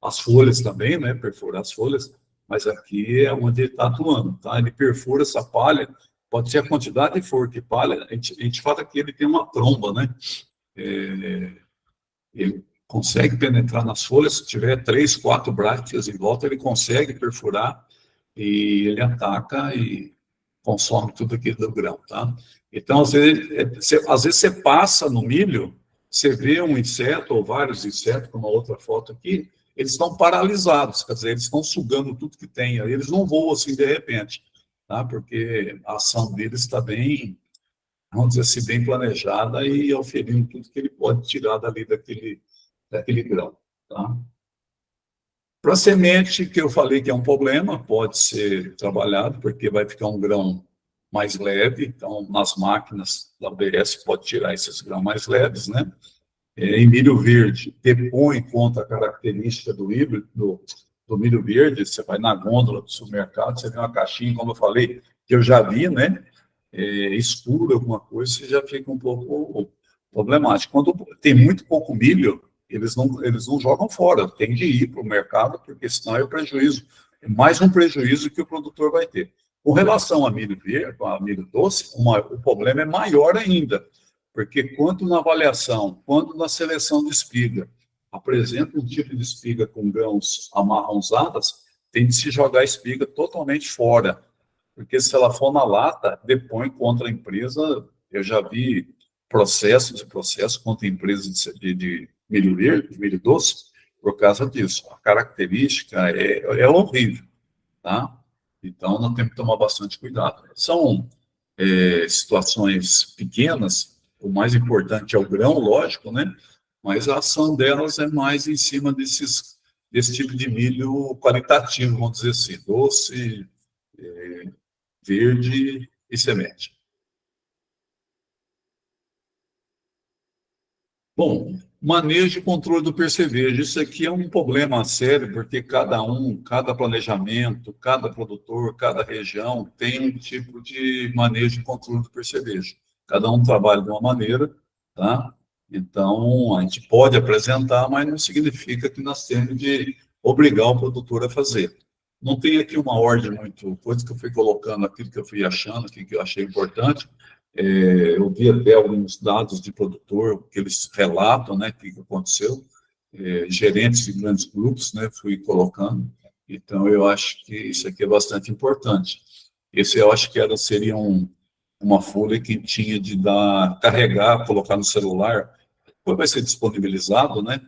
as folhas também, né? Perfurar as folhas, mas aqui é onde ele está atuando, tá? Ele perfura essa palha, pode ser a quantidade de for de palha, a gente fala que ele tem uma tromba, né? Ele consegue penetrar nas folhas, se tiver 3, 4 brácteas em volta, ele consegue perfurar e ele ataca e consome tudo aquilo do grão, tá? Então, às vezes você passa no milho, você vê um inseto ou vários insetos, como a outra foto aqui, eles estão paralisados, quer dizer, eles estão sugando tudo que tem, eles não voam assim de repente, tá? Porque a ação deles está bem, vamos dizer assim, bem planejada e oferindo tudo que ele pode tirar dali daquele grão, tá? Para a semente, que eu falei que é um problema, pode ser trabalhado, porque vai ficar um grão mais leve, então nas máquinas da UBS pode tirar esses grãos mais leves, né? Em milho verde, depõe contra a característica do híbrido, do milho verde, você vai na gôndola do supermercado, você vê uma caixinha, como eu falei, que eu já vi, né? Escuro, alguma coisa, você já fica um pouco problemático. Quando tem muito pouco milho, eles não jogam fora, tem de ir para o mercado, porque senão é prejuízo, é mais um prejuízo que o produtor vai ter. Com relação a milho verde, a milho doce, o problema é maior ainda, porque quanto na avaliação, quanto na seleção de espiga, apresenta um tipo de espiga com grãos amarronzadas, tem de se jogar a espiga totalmente fora, porque se ela for na lata, depõe contra a empresa. Eu já vi processos contra empresas de milho verde, milho doce, por causa disso. A característica é horrível, tá? Então, nós temos que tomar bastante cuidado. São situações pequenas, o mais importante é o grão, lógico, né? Mas a ação delas é mais em cima desse tipo de milho qualitativo, vamos dizer assim, doce, verde e semente. Bom, manejo e controle do percevejo. Isso aqui é um problema sério, porque cada planejamento, cada produtor, cada região tem um tipo de manejo e controle do percevejo. Cada um trabalha de uma maneira, tá? Então, a gente pode apresentar, mas não significa que nós temos de obrigar o produtor a fazer. Não tem aqui uma ordem muito, coisa que eu fui colocando, aquilo que eu fui achando, aquilo que eu achei importante. Eu vi até alguns dados de produtor que eles relatam, né, o que aconteceu, gerentes de grandes grupos, né, fui colocando. Então, eu acho que isso aqui é bastante importante. Esse eu acho que seria uma folha que tinha de carregar, colocar no celular, depois vai ser disponibilizado, né,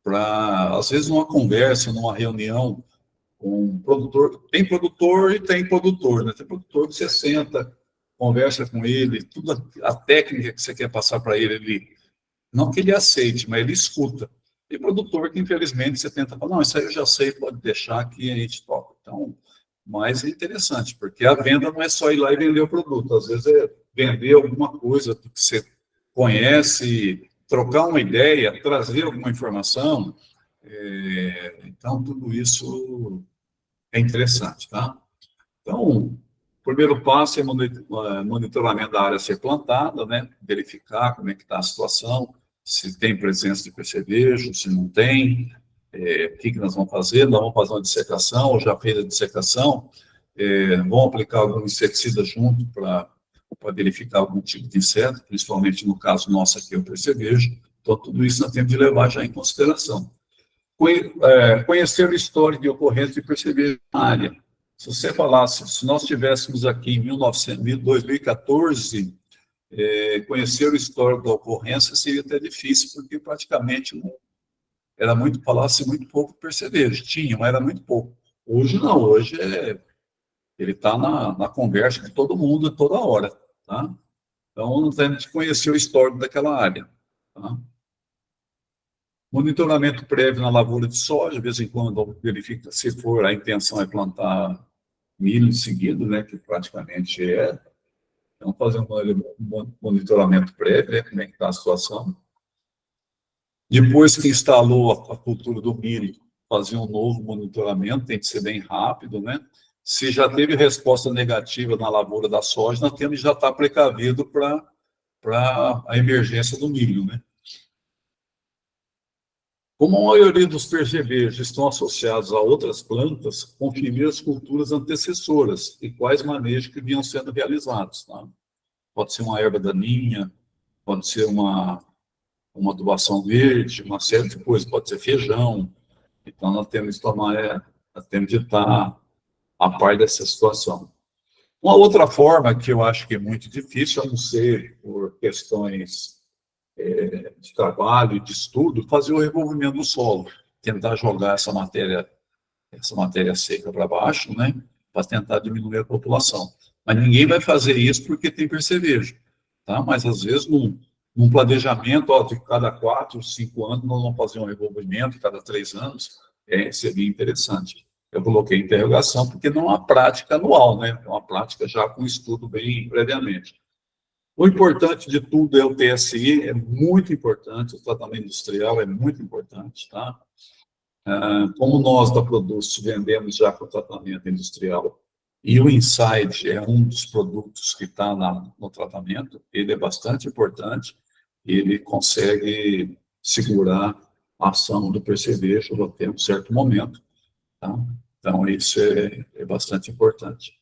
para, às vezes, numa conversa, numa reunião com um produtor. Tem produtor e tem produtor, né? Tem produtor que você senta, conversa com ele, tudo a técnica que você quer passar para ele, não que ele aceite, mas ele escuta. E produtor que, infelizmente, você tenta falar, não, isso aí eu já sei, pode deixar aqui, a gente toca. Então, mas é interessante, porque a venda não é só ir lá e vender o produto, às vezes é vender alguma coisa que você conhece, trocar uma ideia, trazer alguma informação. Então, tudo isso é interessante, tá? Então, o primeiro passo é monitoramento da área a ser plantada, né? Verificar como é que está a situação, se tem presença de percevejo, se não tem, o que nós vamos fazer? Nós vamos fazer uma dissecação, ou já fez a dissecação, vamos aplicar algum inseticida junto para verificar algum tipo de inseto, principalmente no caso nosso aqui, o percevejo. Então, tudo isso nós temos de levar já em consideração. Conhecer o histórico de ocorrência de percevejo na área. Se você falasse, se nós estivéssemos aqui em 2014, conhecer o histórico da ocorrência seria até difícil, porque praticamente falasse muito pouco de percevejo. Tinha, mas era muito pouco. Hoje não, hoje ele está na conversa de todo mundo, toda hora. Tá? Então, nós temos que conhecer o histórico daquela área. Tá? Monitoramento prévio na lavoura de soja, de vez em quando verifica se for a intenção é plantar milho em seguida, né, que praticamente é. Então, fazer um monitoramento prévio, né, como é que está a situação. Depois que instalou a cultura do milho, fazer um novo monitoramento, tem que ser bem rápido, né? Se já teve resposta negativa na lavoura da soja, nós temos que já estar precavido para a emergência do milho, né? Como a maioria dos percevejos estão associados a outras plantas, conferir as culturas antecessoras e quais manejos que vinham sendo realizados. Tá? Pode ser uma erva daninha, pode ser uma adubação verde, uma série de coisas, pode ser feijão. Então, nós temos de estar a par dessa situação. Uma outra forma que eu acho que é muito difícil, a não ser por questões de trabalho, de estudo, fazer o revolvimento do solo, tentar jogar essa matéria seca para baixo, né, para tentar diminuir a população. Mas ninguém vai fazer isso porque tem percevejo, tá? Mas às vezes num planejamento, de cada 4, 5 anos, nós vamos fazer um revolvimento, cada 3 anos, seria interessante. Eu coloquei interrogação porque não é uma prática anual, né? É uma prática já com estudo bem previamente. O importante de tudo é o TSI, é muito importante, o tratamento industrial é muito importante, tá? Como nós da Produtos vendemos já para o tratamento industrial, e o Inside é um dos produtos que está no tratamento, ele é bastante importante, ele consegue segurar a ação do percevejo até um certo momento, tá? Então, isso é bastante importante.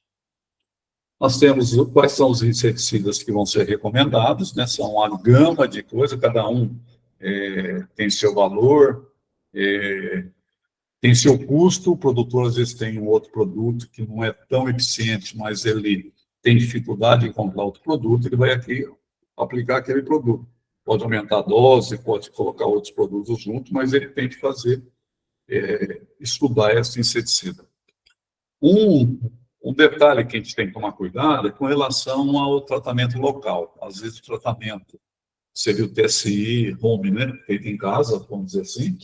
Nós temos quais são os inseticidas que vão ser recomendados, né? São uma gama de coisas, cada um tem seu valor, tem seu custo. O produtor, às vezes, tem um outro produto que não é tão eficiente, mas ele tem dificuldade em comprar outro produto, ele vai aqui aplicar aquele produto. Pode aumentar a dose, pode colocar outros produtos junto, mas ele tem que fazer, estudar esse inseticida. Um detalhe que a gente tem que tomar cuidado é com relação ao tratamento local. Às vezes o tratamento seria o TSI home, né, feito em casa, vamos dizer assim.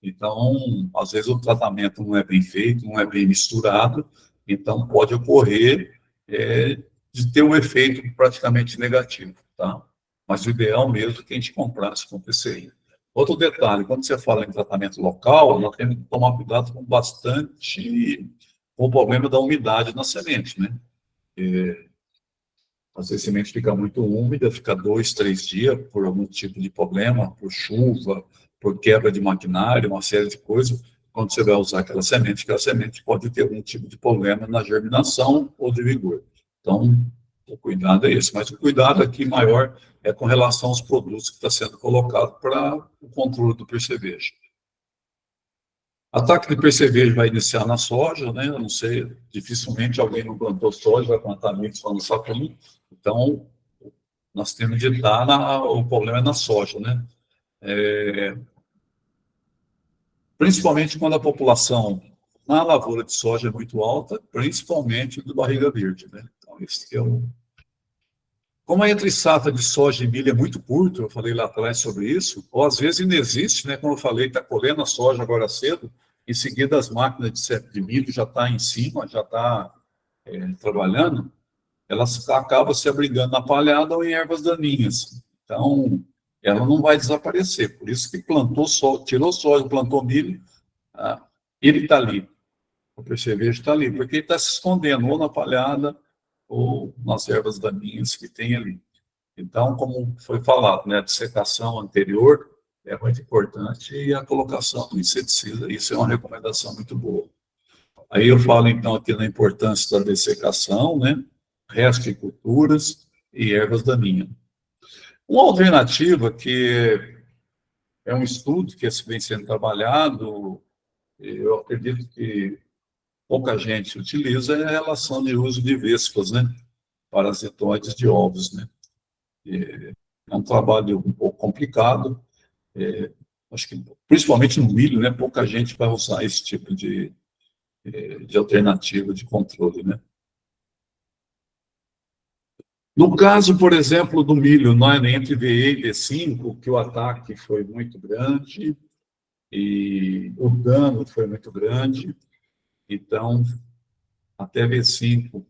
Então, às vezes o tratamento não é bem feito, não é bem misturado, então pode ocorrer de ter um efeito praticamente negativo, tá? Mas o ideal mesmo é que a gente comprasse com TSI. Outro detalhe, quando você fala em tratamento local, nós temos que tomar cuidado com o problema da umidade na semente, né? Às vezes a semente fica muito úmida, fica 2, 3 dias por algum tipo de problema, por chuva, por quebra de maquinário, uma série de coisas. Quando você vai usar aquela semente pode ter algum tipo de problema na germinação ou de vigor. Então, o cuidado é esse. Mas o cuidado aqui maior é com relação aos produtos que está sendo colocado para o controle do percevejo. Ataque de percevejo vai iniciar na soja, né? Eu não sei, dificilmente alguém não plantou soja, vai plantar milho só no sapinho. Então, nós temos de dar o problema é na soja, né? Principalmente quando a população na lavoura de soja é muito alta, principalmente do barriga verde, né? Então, esse é Como a entre-safra de soja e milho é muito curto, eu falei lá atrás sobre isso, ou às vezes ainda existe, né? Como eu falei, está colhendo a soja agora cedo, em seguida as máquinas de milho já estão em cima, já está trabalhando, elas acabam se abrigando na palhada ou em ervas daninhas. Então, ela não vai desaparecer. Por isso que plantou soja, tirou soja, plantou milho, ele está ali. O percevejo está ali, porque ele está se escondendo ou na palhada ou nas ervas daninhas que tem ali. Então, como foi falado, né, a dissecação anterior é muito importante e a colocação do inseticida, isso é uma recomendação muito boa. Aí eu falo, então, aqui na importância da dessecação, né, resto de culturas e ervas daninhas. Uma alternativa que é um estudo que vem sendo trabalhado, eu acredito que pouca gente utiliza, é a relação de uso de vespas, né, parasitoides de ovos, né. É um trabalho um pouco complicado, acho que principalmente no milho, né, pouca gente vai usar esse tipo de alternativa de controle, né. No caso, por exemplo, do milho, entre VE e V5, que o ataque foi muito grande e o dano foi muito grande, então, até V5,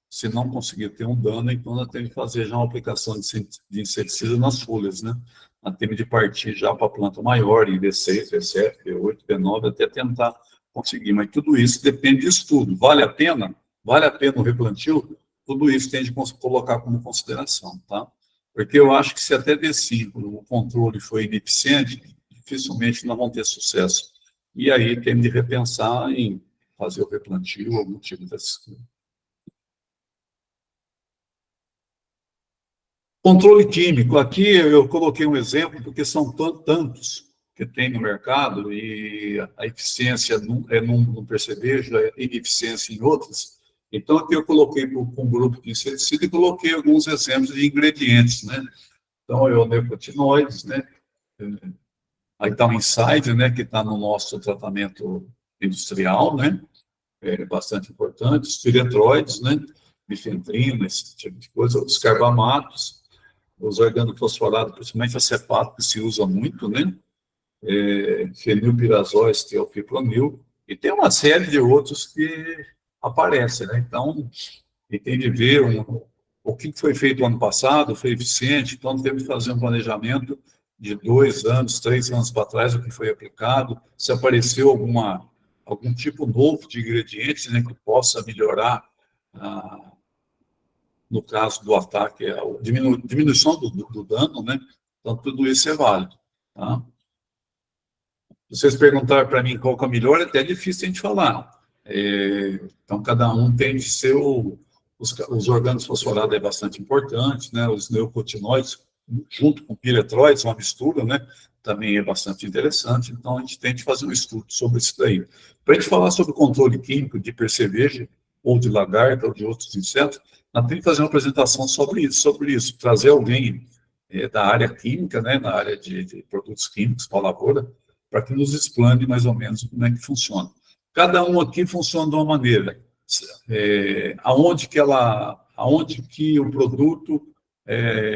se não conseguir ter um dano, então nós temos que fazer já uma aplicação de inseticida nas folhas, né? Nós temos de partir já para a planta maior, em V6, V7, V8, V9, até tentar conseguir. Mas tudo isso depende de estudo. Vale a pena? Vale a pena o replantio? Tudo isso tem de colocar como consideração, tá? Porque eu acho que se até V5 o controle foi ineficiente, dificilmente não vão ter sucesso. E aí tem de repensar em fazer o replantio, algum tipo dessas coisas. Controle químico. Aqui eu coloquei um exemplo, porque são tantos que tem no mercado, e a eficiência num percevejo, a ineficiência em outros. Então, aqui eu coloquei para um grupo de inseticida e coloquei alguns exemplos de ingredientes, né? Então, é o neonicotinoides, né? Aí está o Inside, né, que está no nosso tratamento industrial, né? É bastante importante. Os piretroides, né? Bifentrina, esse tipo de coisa. Os carbamatos, os organofosforados, principalmente acefato, que se usa muito, né? Fenilpirazóis, que é o fipronil, e tem uma série de outros que aparecem, né? Então, e tem de ver o que foi feito ano passado, foi eficiente, então temos que fazer um planejamento de 2 anos, 3 anos para trás, o que foi aplicado, se apareceu algum tipo novo de ingredientes, né, que possa melhorar, no caso do ataque, a diminuição do dano, né? Então, tudo isso é válido, tá? Vocês perguntaram para mim qual que é o melhor, é até difícil a gente falar. Então, cada um tem de ser os organos fosforados é bastante importante, né? Os neonicotinoides, junto com piretroides, uma mistura, né? Também é bastante interessante. Então, a gente tem de fazer um estudo sobre isso daí. Para a gente falar sobre controle químico de percevejo, ou de lagarta, ou de outros insetos, nós temos que fazer uma apresentação sobre isso, trazer alguém da área química, né? Na área de produtos químicos para a lavoura, para que nos explane mais ou menos como é que funciona. Cada um aqui funciona de uma maneira. Aonde que o produto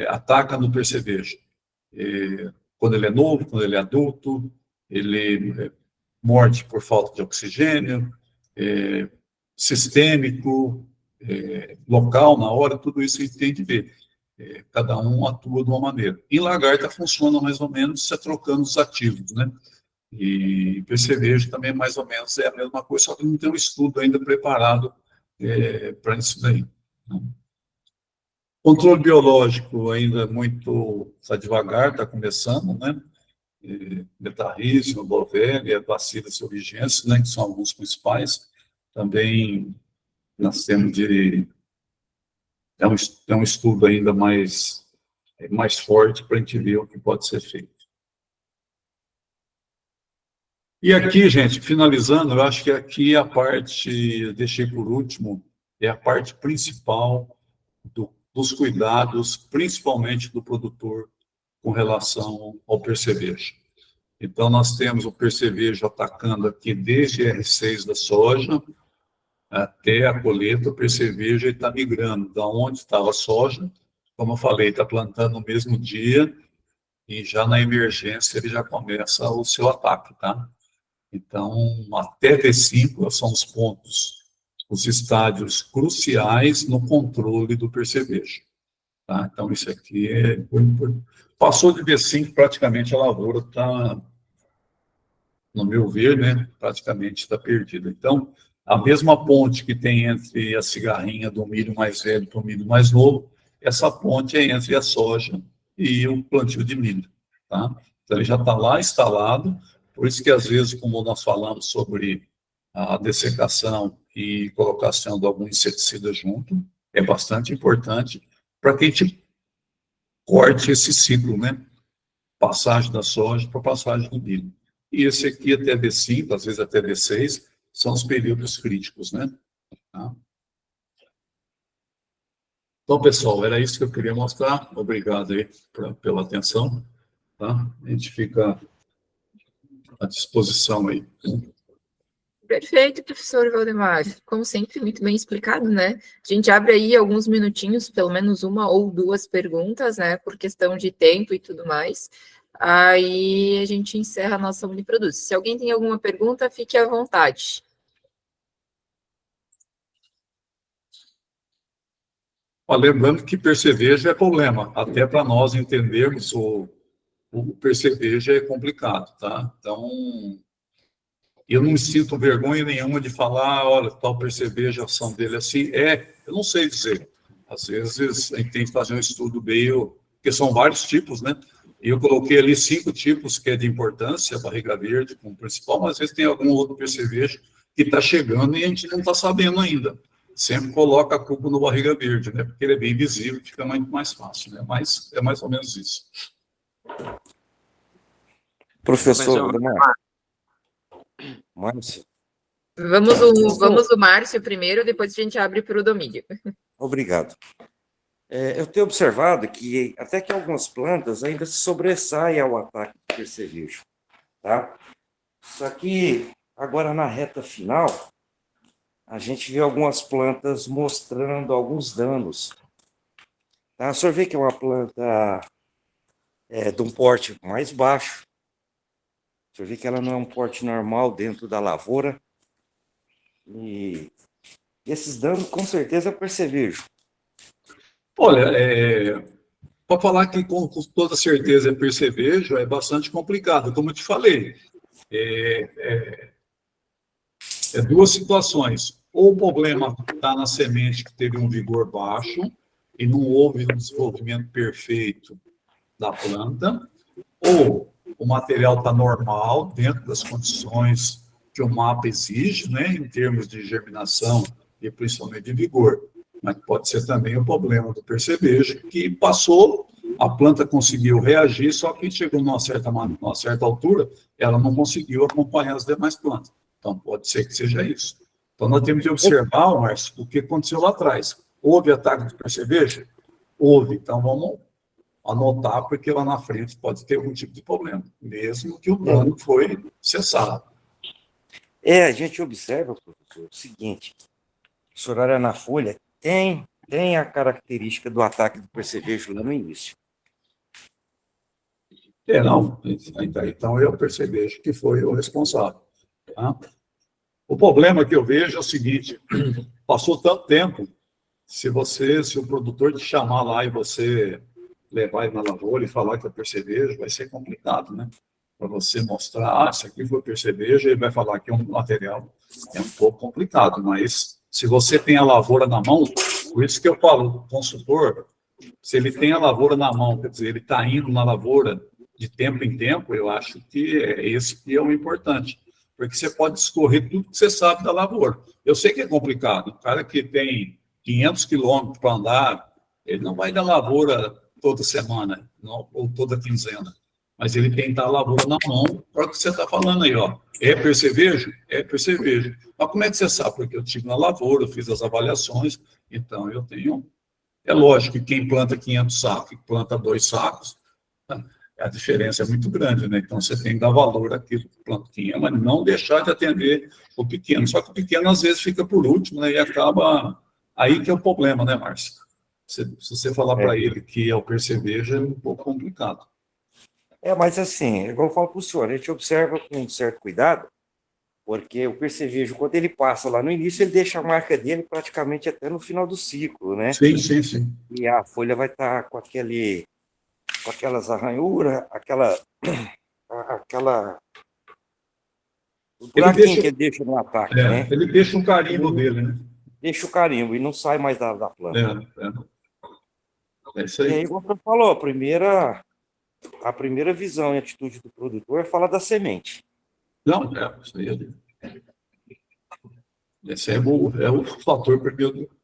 ataca no percevejo? Quando ele é novo, quando ele é adulto, ele morde por falta de oxigênio, sistêmico, local, na hora, tudo isso a gente tem de ver. Cada um atua de uma maneira. Em lagarta funciona mais ou menos você trocando os ativos, né? E percevejo também mais ou menos é a mesma coisa, só que não tem um estudo ainda preparado para isso daí. Controle biológico ainda está devagar, está começando, né? Metarrísio, Bovéria, Bacillus thuringiensis, né? Que são alguns principais. Também nós temos é um estudo ainda mais forte para a gente ver o que pode ser feito. E aqui, gente, finalizando, eu acho que aqui a parte, deixei por último, é a parte principal dos cuidados, principalmente do produtor, com relação ao percevejo. Então, nós temos o percevejo atacando aqui desde R6 da soja até a colheita. O percevejo está migrando da onde estava a soja, como eu falei, está plantando no mesmo dia, e já na emergência ele já começa o seu ataque, tá? Então, até V5 são os pontos, os estádios cruciais no controle do percevejo. Tá? Então, isso aqui passou de V5, praticamente a lavoura está, no meu ver, né, praticamente está perdida. Então, a mesma ponte que tem entre a cigarrinha do milho mais velho para o milho mais novo, essa ponte é entre a soja e o plantio de milho. Tá? Então, ele já está lá instalado. Por isso que, às vezes, como nós falamos sobre a dessecação e colocação de algum inseticida junto, é bastante importante para que a gente corte esse ciclo, né? Passagem da soja para passagem do milho. E esse aqui até D5, às vezes até D6, são os períodos críticos, né? Tá? Então, pessoal, era isso que eu queria mostrar. Obrigado aí pela atenção. Tá? A gente fica à disposição aí. Perfeito, professor Valdemar. Como sempre, muito bem explicado, né? A gente abre aí alguns minutinhos, pelo menos uma ou duas perguntas, né? Por questão de tempo e tudo mais. Aí a gente encerra a nossa Uniproduce. Se alguém tem alguma pergunta, fique à vontade. Lembrando que percevejo é problema. Até para nós entendermos o percevejo é complicado, tá? Então, eu não me sinto vergonha nenhuma de falar, olha, tal percevejo, a ação dele assim. Eu não sei dizer. Às vezes, a gente tem que fazer um estudo meio... Porque são vários tipos, né? E eu coloquei ali 5 tipos que é de importância, a barriga verde como principal, mas às vezes tem algum outro percevejo que está chegando e a gente não está sabendo ainda. Sempre coloca a culpa no barriga verde, né? Porque ele é bem visível, fica muito mais fácil, né? Mas é mais ou menos isso. Professor Valdemar. Márcio. Vamos o Márcio primeiro, depois a gente abre para o Domínio. Obrigado. Eu tenho observado que até que algumas plantas ainda se sobressaem ao ataque do percevejo, tá? Só que agora na reta final, a gente vê algumas plantas mostrando alguns danos. Tá? O senhor vê que é uma planta de um porte mais baixo. O senhor vê que ela não é um porte normal dentro da lavoura. E esses danos, com certeza, eu percevejo. Olha, para falar que com toda certeza é percevejo, é bastante complicado, como eu te falei. Duas situações. Ou o problema está na semente que teve um vigor baixo e não houve um desenvolvimento perfeito da planta, ou o material está normal, dentro das condições que o mapa exige, né, em termos de germinação e principalmente de vigor. Mas pode ser também o problema do percevejo, que passou, a planta conseguiu reagir, só que chegou numa certa altura, ela não conseguiu acompanhar as demais plantas. Então, pode ser que seja isso. Então, nós temos que observar, Márcio, o que aconteceu lá atrás. Houve ataque de percevejo? Houve. Então, vamos anotar, porque lá na frente pode ter algum tipo de problema, mesmo que o dano foi cessado. A gente observa, professor, o seguinte, o senhor olha na folha, tem a característica do ataque do percevejo lá no início. Não. Então, eu percevejo que foi o responsável. Tá? O problema que eu vejo é o seguinte, passou tanto tempo, se o produtor te chamar lá e você levar ele na lavoura e falar que é percevejo, vai ser complicado, né? Para você mostrar, isso aqui foi percevejo, ele vai falar que é um material, é um pouco complicado, mas se você tem a lavoura na mão, por isso que eu falo, o consultor, se ele tem a lavoura na mão, quer dizer, ele está indo na lavoura de tempo em tempo, eu acho que é esse que é o importante, porque você pode discorrer tudo que você sabe da lavoura. Eu sei que é complicado, o cara que tem 500 quilômetros para andar, ele não vai na lavoura toda semana, não, ou toda quinzena, mas ele tem que estar a lavoura na mão, para o que você está falando aí, ó. É percevejo? É percevejo. Mas como é que você sabe? Porque eu estive na lavoura, eu fiz as avaliações, então eu tenho... É lógico que quem planta 500 sacos e planta 2 sacos, a diferença é muito grande, né? Então você tem que dar valor àquilo que planta 500, mas não deixar de atender o pequeno. Só que o pequeno às vezes fica por último, né? E acaba... Aí que é o problema, né, Márcio? Se você falar para ele que é o percevejo, é um pouco complicado. Mas assim, igual eu falo para o senhor, a gente observa com um certo cuidado, porque o percevejo, quando ele passa lá no início, ele deixa a marca dele praticamente até no final do ciclo, né? Sim, sim, sim. E a folha vai estar com aquelas arranhuras, aquela o buraquinho que ele deixa no ataque, né? Ele deixa um carimbo dele, né? Deixa o carimbo e não sai mais da planta. É isso aí. E aí, como você falou, a primeira visão e atitude do produtor é falar da semente. Não, isso aí esse é o fator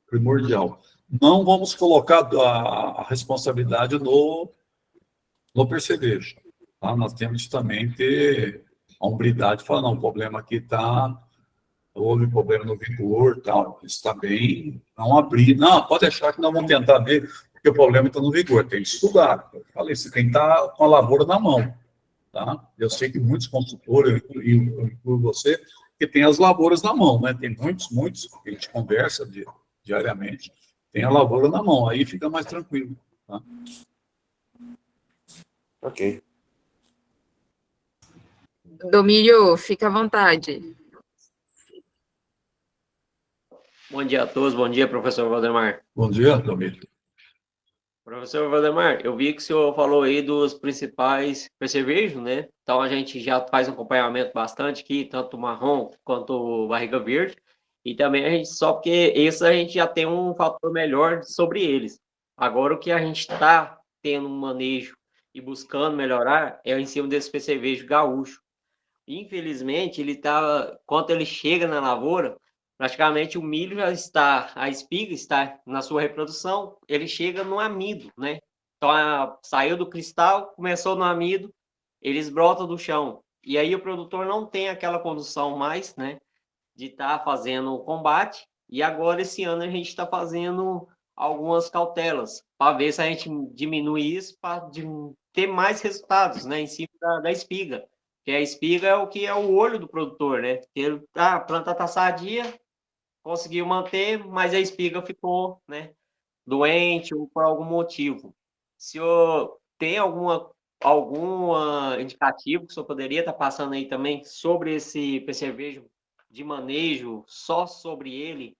primordial. Não vamos colocar a responsabilidade no percevejo. Tá? Nós temos que também ter a hombridade de falar, não, o problema aqui houve problema no vigor, tal, está bem, não abrir, não, pode deixar que nós vamos tentar ver, porque o problema está no vigor, tem que estudar. Eu falei, você tem que estar com a lavoura na mão. Tá? Eu sei que muitos consultores, eu incluo você, que tem as lavouras na mão, né? Tem muitos que a gente conversa diariamente, tem a lavoura na mão, aí fica mais tranquilo. Tá? Ok. Domínio, fica à vontade. Bom dia a todos, bom dia, professor Valdemar. Bom dia, Domínio. Professor Valdemar, eu vi que o senhor falou aí dos principais percevejos, né? Então a gente já faz um acompanhamento bastante aqui, tanto o marrom quanto o barriga verde. E também a gente, só porque esse a gente já tem um fator melhor sobre eles. Agora o que a gente está tendo um manejo e buscando melhorar é em cima desse percevejo gaúcho. Infelizmente, quando ele chega na lavoura, praticamente o milho já está, a espiga está na sua reprodução, ele chega no amido, né? Então, saiu do cristal, começou no amido, eles brotam do chão. E aí o produtor não tem aquela condução mais, né, de estar fazendo o combate. E agora, esse ano, a gente está fazendo algumas cautelas para ver se a gente diminui isso, para ter mais resultados, né, em cima da espiga. Porque a espiga é o que é o olho do produtor, né? A planta está sadia, conseguiu manter, mas a espiga ficou, né, doente ou por algum motivo. Se eu tem algum indicativo que o senhor poderia estar passando aí também sobre esse percevejo de manejo, só sobre ele,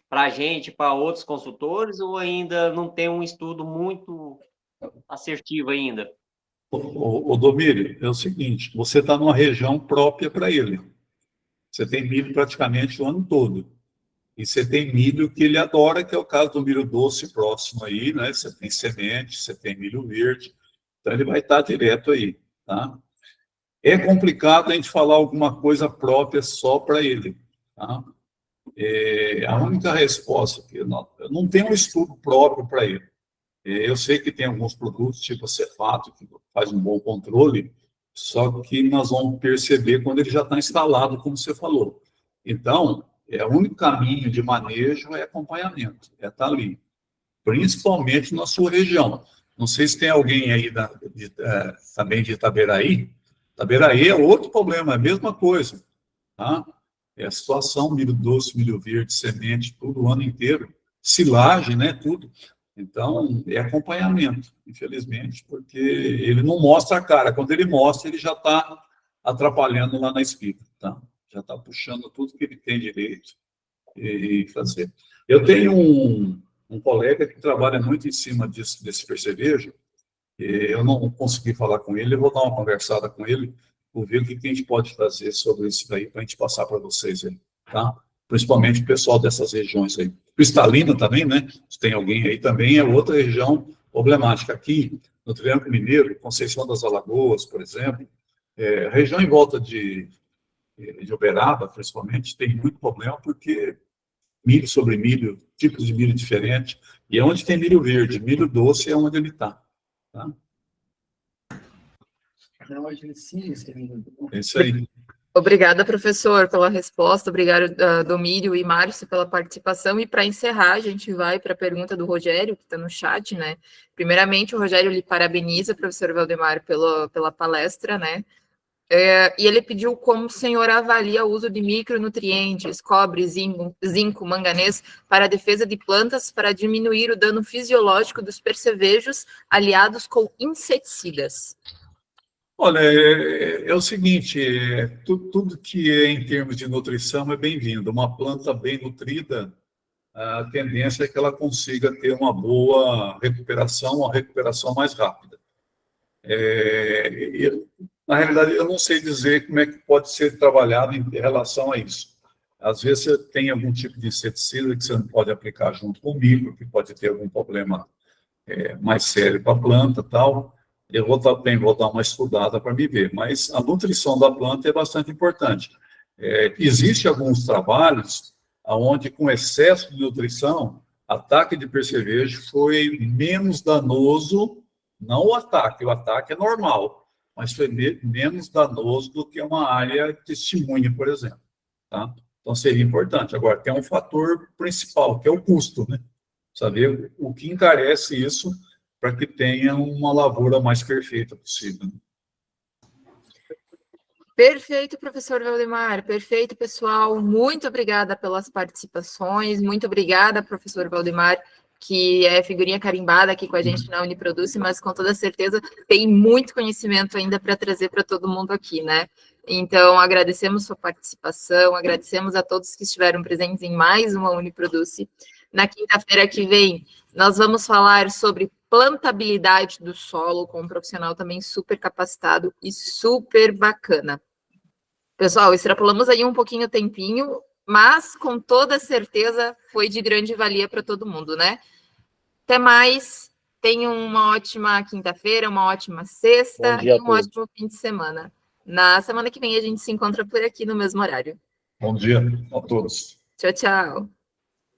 para a gente, para outros consultores, ou ainda não tem um estudo muito assertivo ainda? O Domírio, é o seguinte, você está numa região própria para ele. Você tem milho praticamente o ano todo. E você tem milho que ele adora, que é o caso do milho doce próximo aí, né? Você tem semente, você tem milho verde, então ele vai estar direto aí, tá? É complicado a gente falar alguma coisa própria só para ele, tá? A única resposta que eu não tenho um estudo próprio para ele. Eu sei que tem alguns produtos, tipo a Cefato, que faz um bom controle, só que nós vamos perceber quando ele já está instalado, como você falou. Então, o único caminho de manejo é acompanhamento, é estar ali, principalmente na sua região. Não sei se tem alguém aí também de Itaberaí. Itaberaí é outro problema, é a mesma coisa, tá? É a situação, milho doce, milho verde, semente, tudo o ano inteiro, silagem, né, tudo. Então, é acompanhamento, infelizmente, porque ele não mostra a cara. Quando ele mostra, ele já está atrapalhando lá na espiga, tá? Já está puxando tudo que ele tem direito e fazer. Eu tenho um colega que trabalha muito em cima desse percevejo. Eu não consegui falar com ele, eu vou dar uma conversada com ele, vou ver o que a gente pode fazer sobre isso daí, para a gente passar para vocês aí, tá? Principalmente o pessoal dessas regiões aí. Cristalina também, né? Se tem alguém aí também, é outra região problemática. Aqui, no Triângulo Mineiro, Conceição das Alagoas, por exemplo, região em volta de Uberaba, principalmente, tem muito problema, porque milho sobre milho, tipos de milho diferentes, e é onde tem milho verde, milho doce é onde ele está. Tá? É isso aí. Obrigada, professor, pela resposta. Obrigada, Domírio e Márcio, pela participação. E para encerrar, a gente vai para a pergunta do Rogério, que está no chat, né? Primeiramente, o Rogério lhe parabeniza, professor Valdemar, pela palestra, né? E ele pediu como o senhor avalia o uso de micronutrientes, cobre, zinco, manganês, para a defesa de plantas, para diminuir o dano fisiológico dos percevejos aliados com inseticidas. Olha, é o seguinte, tudo que é em termos de nutrição é bem-vindo. Uma planta bem nutrida, a tendência é que ela consiga ter uma boa recuperação, uma recuperação mais rápida. Na realidade, eu não sei dizer como é que pode ser trabalhado em relação a isso. Às vezes, você tem algum tipo de inseticida que você não pode aplicar junto com o milho, que pode ter algum problema mais sério para a planta e tal. Eu vou dar uma estudada para me ver, mas a nutrição da planta é bastante importante. Existem alguns trabalhos onde, com excesso de nutrição, ataque de percevejo foi menos danoso, não o ataque é normal, mas foi menos danoso do que uma área de testemunha, por exemplo. Tá? Então, seria importante. Agora, tem um fator principal, que é o custo, né? Saber o que encarece isso para que tenha uma lavoura mais perfeita possível. Perfeito, professor Valdemar. Perfeito, pessoal. Muito obrigada pelas participações. Muito obrigada, professor Valdemar, que é figurinha carimbada aqui com a gente na Uniproduce, mas com toda certeza tem muito conhecimento ainda para trazer para todo mundo aqui, né? Então, agradecemos sua participação, agradecemos a todos que estiveram presentes em mais uma Uniproduce. Na quinta-feira que vem, nós vamos falar sobre plantabilidade do solo com um profissional também super capacitado e super bacana. Pessoal, extrapolamos aí um pouquinho o tempinho, mas com toda certeza foi de grande valia para todo mundo, né? Até mais. Tenham uma ótima quinta-feira, uma ótima sexta e um ótimo fim de semana. Na semana que vem a gente se encontra por aqui no mesmo horário. Bom dia a todos. Tchau, tchau.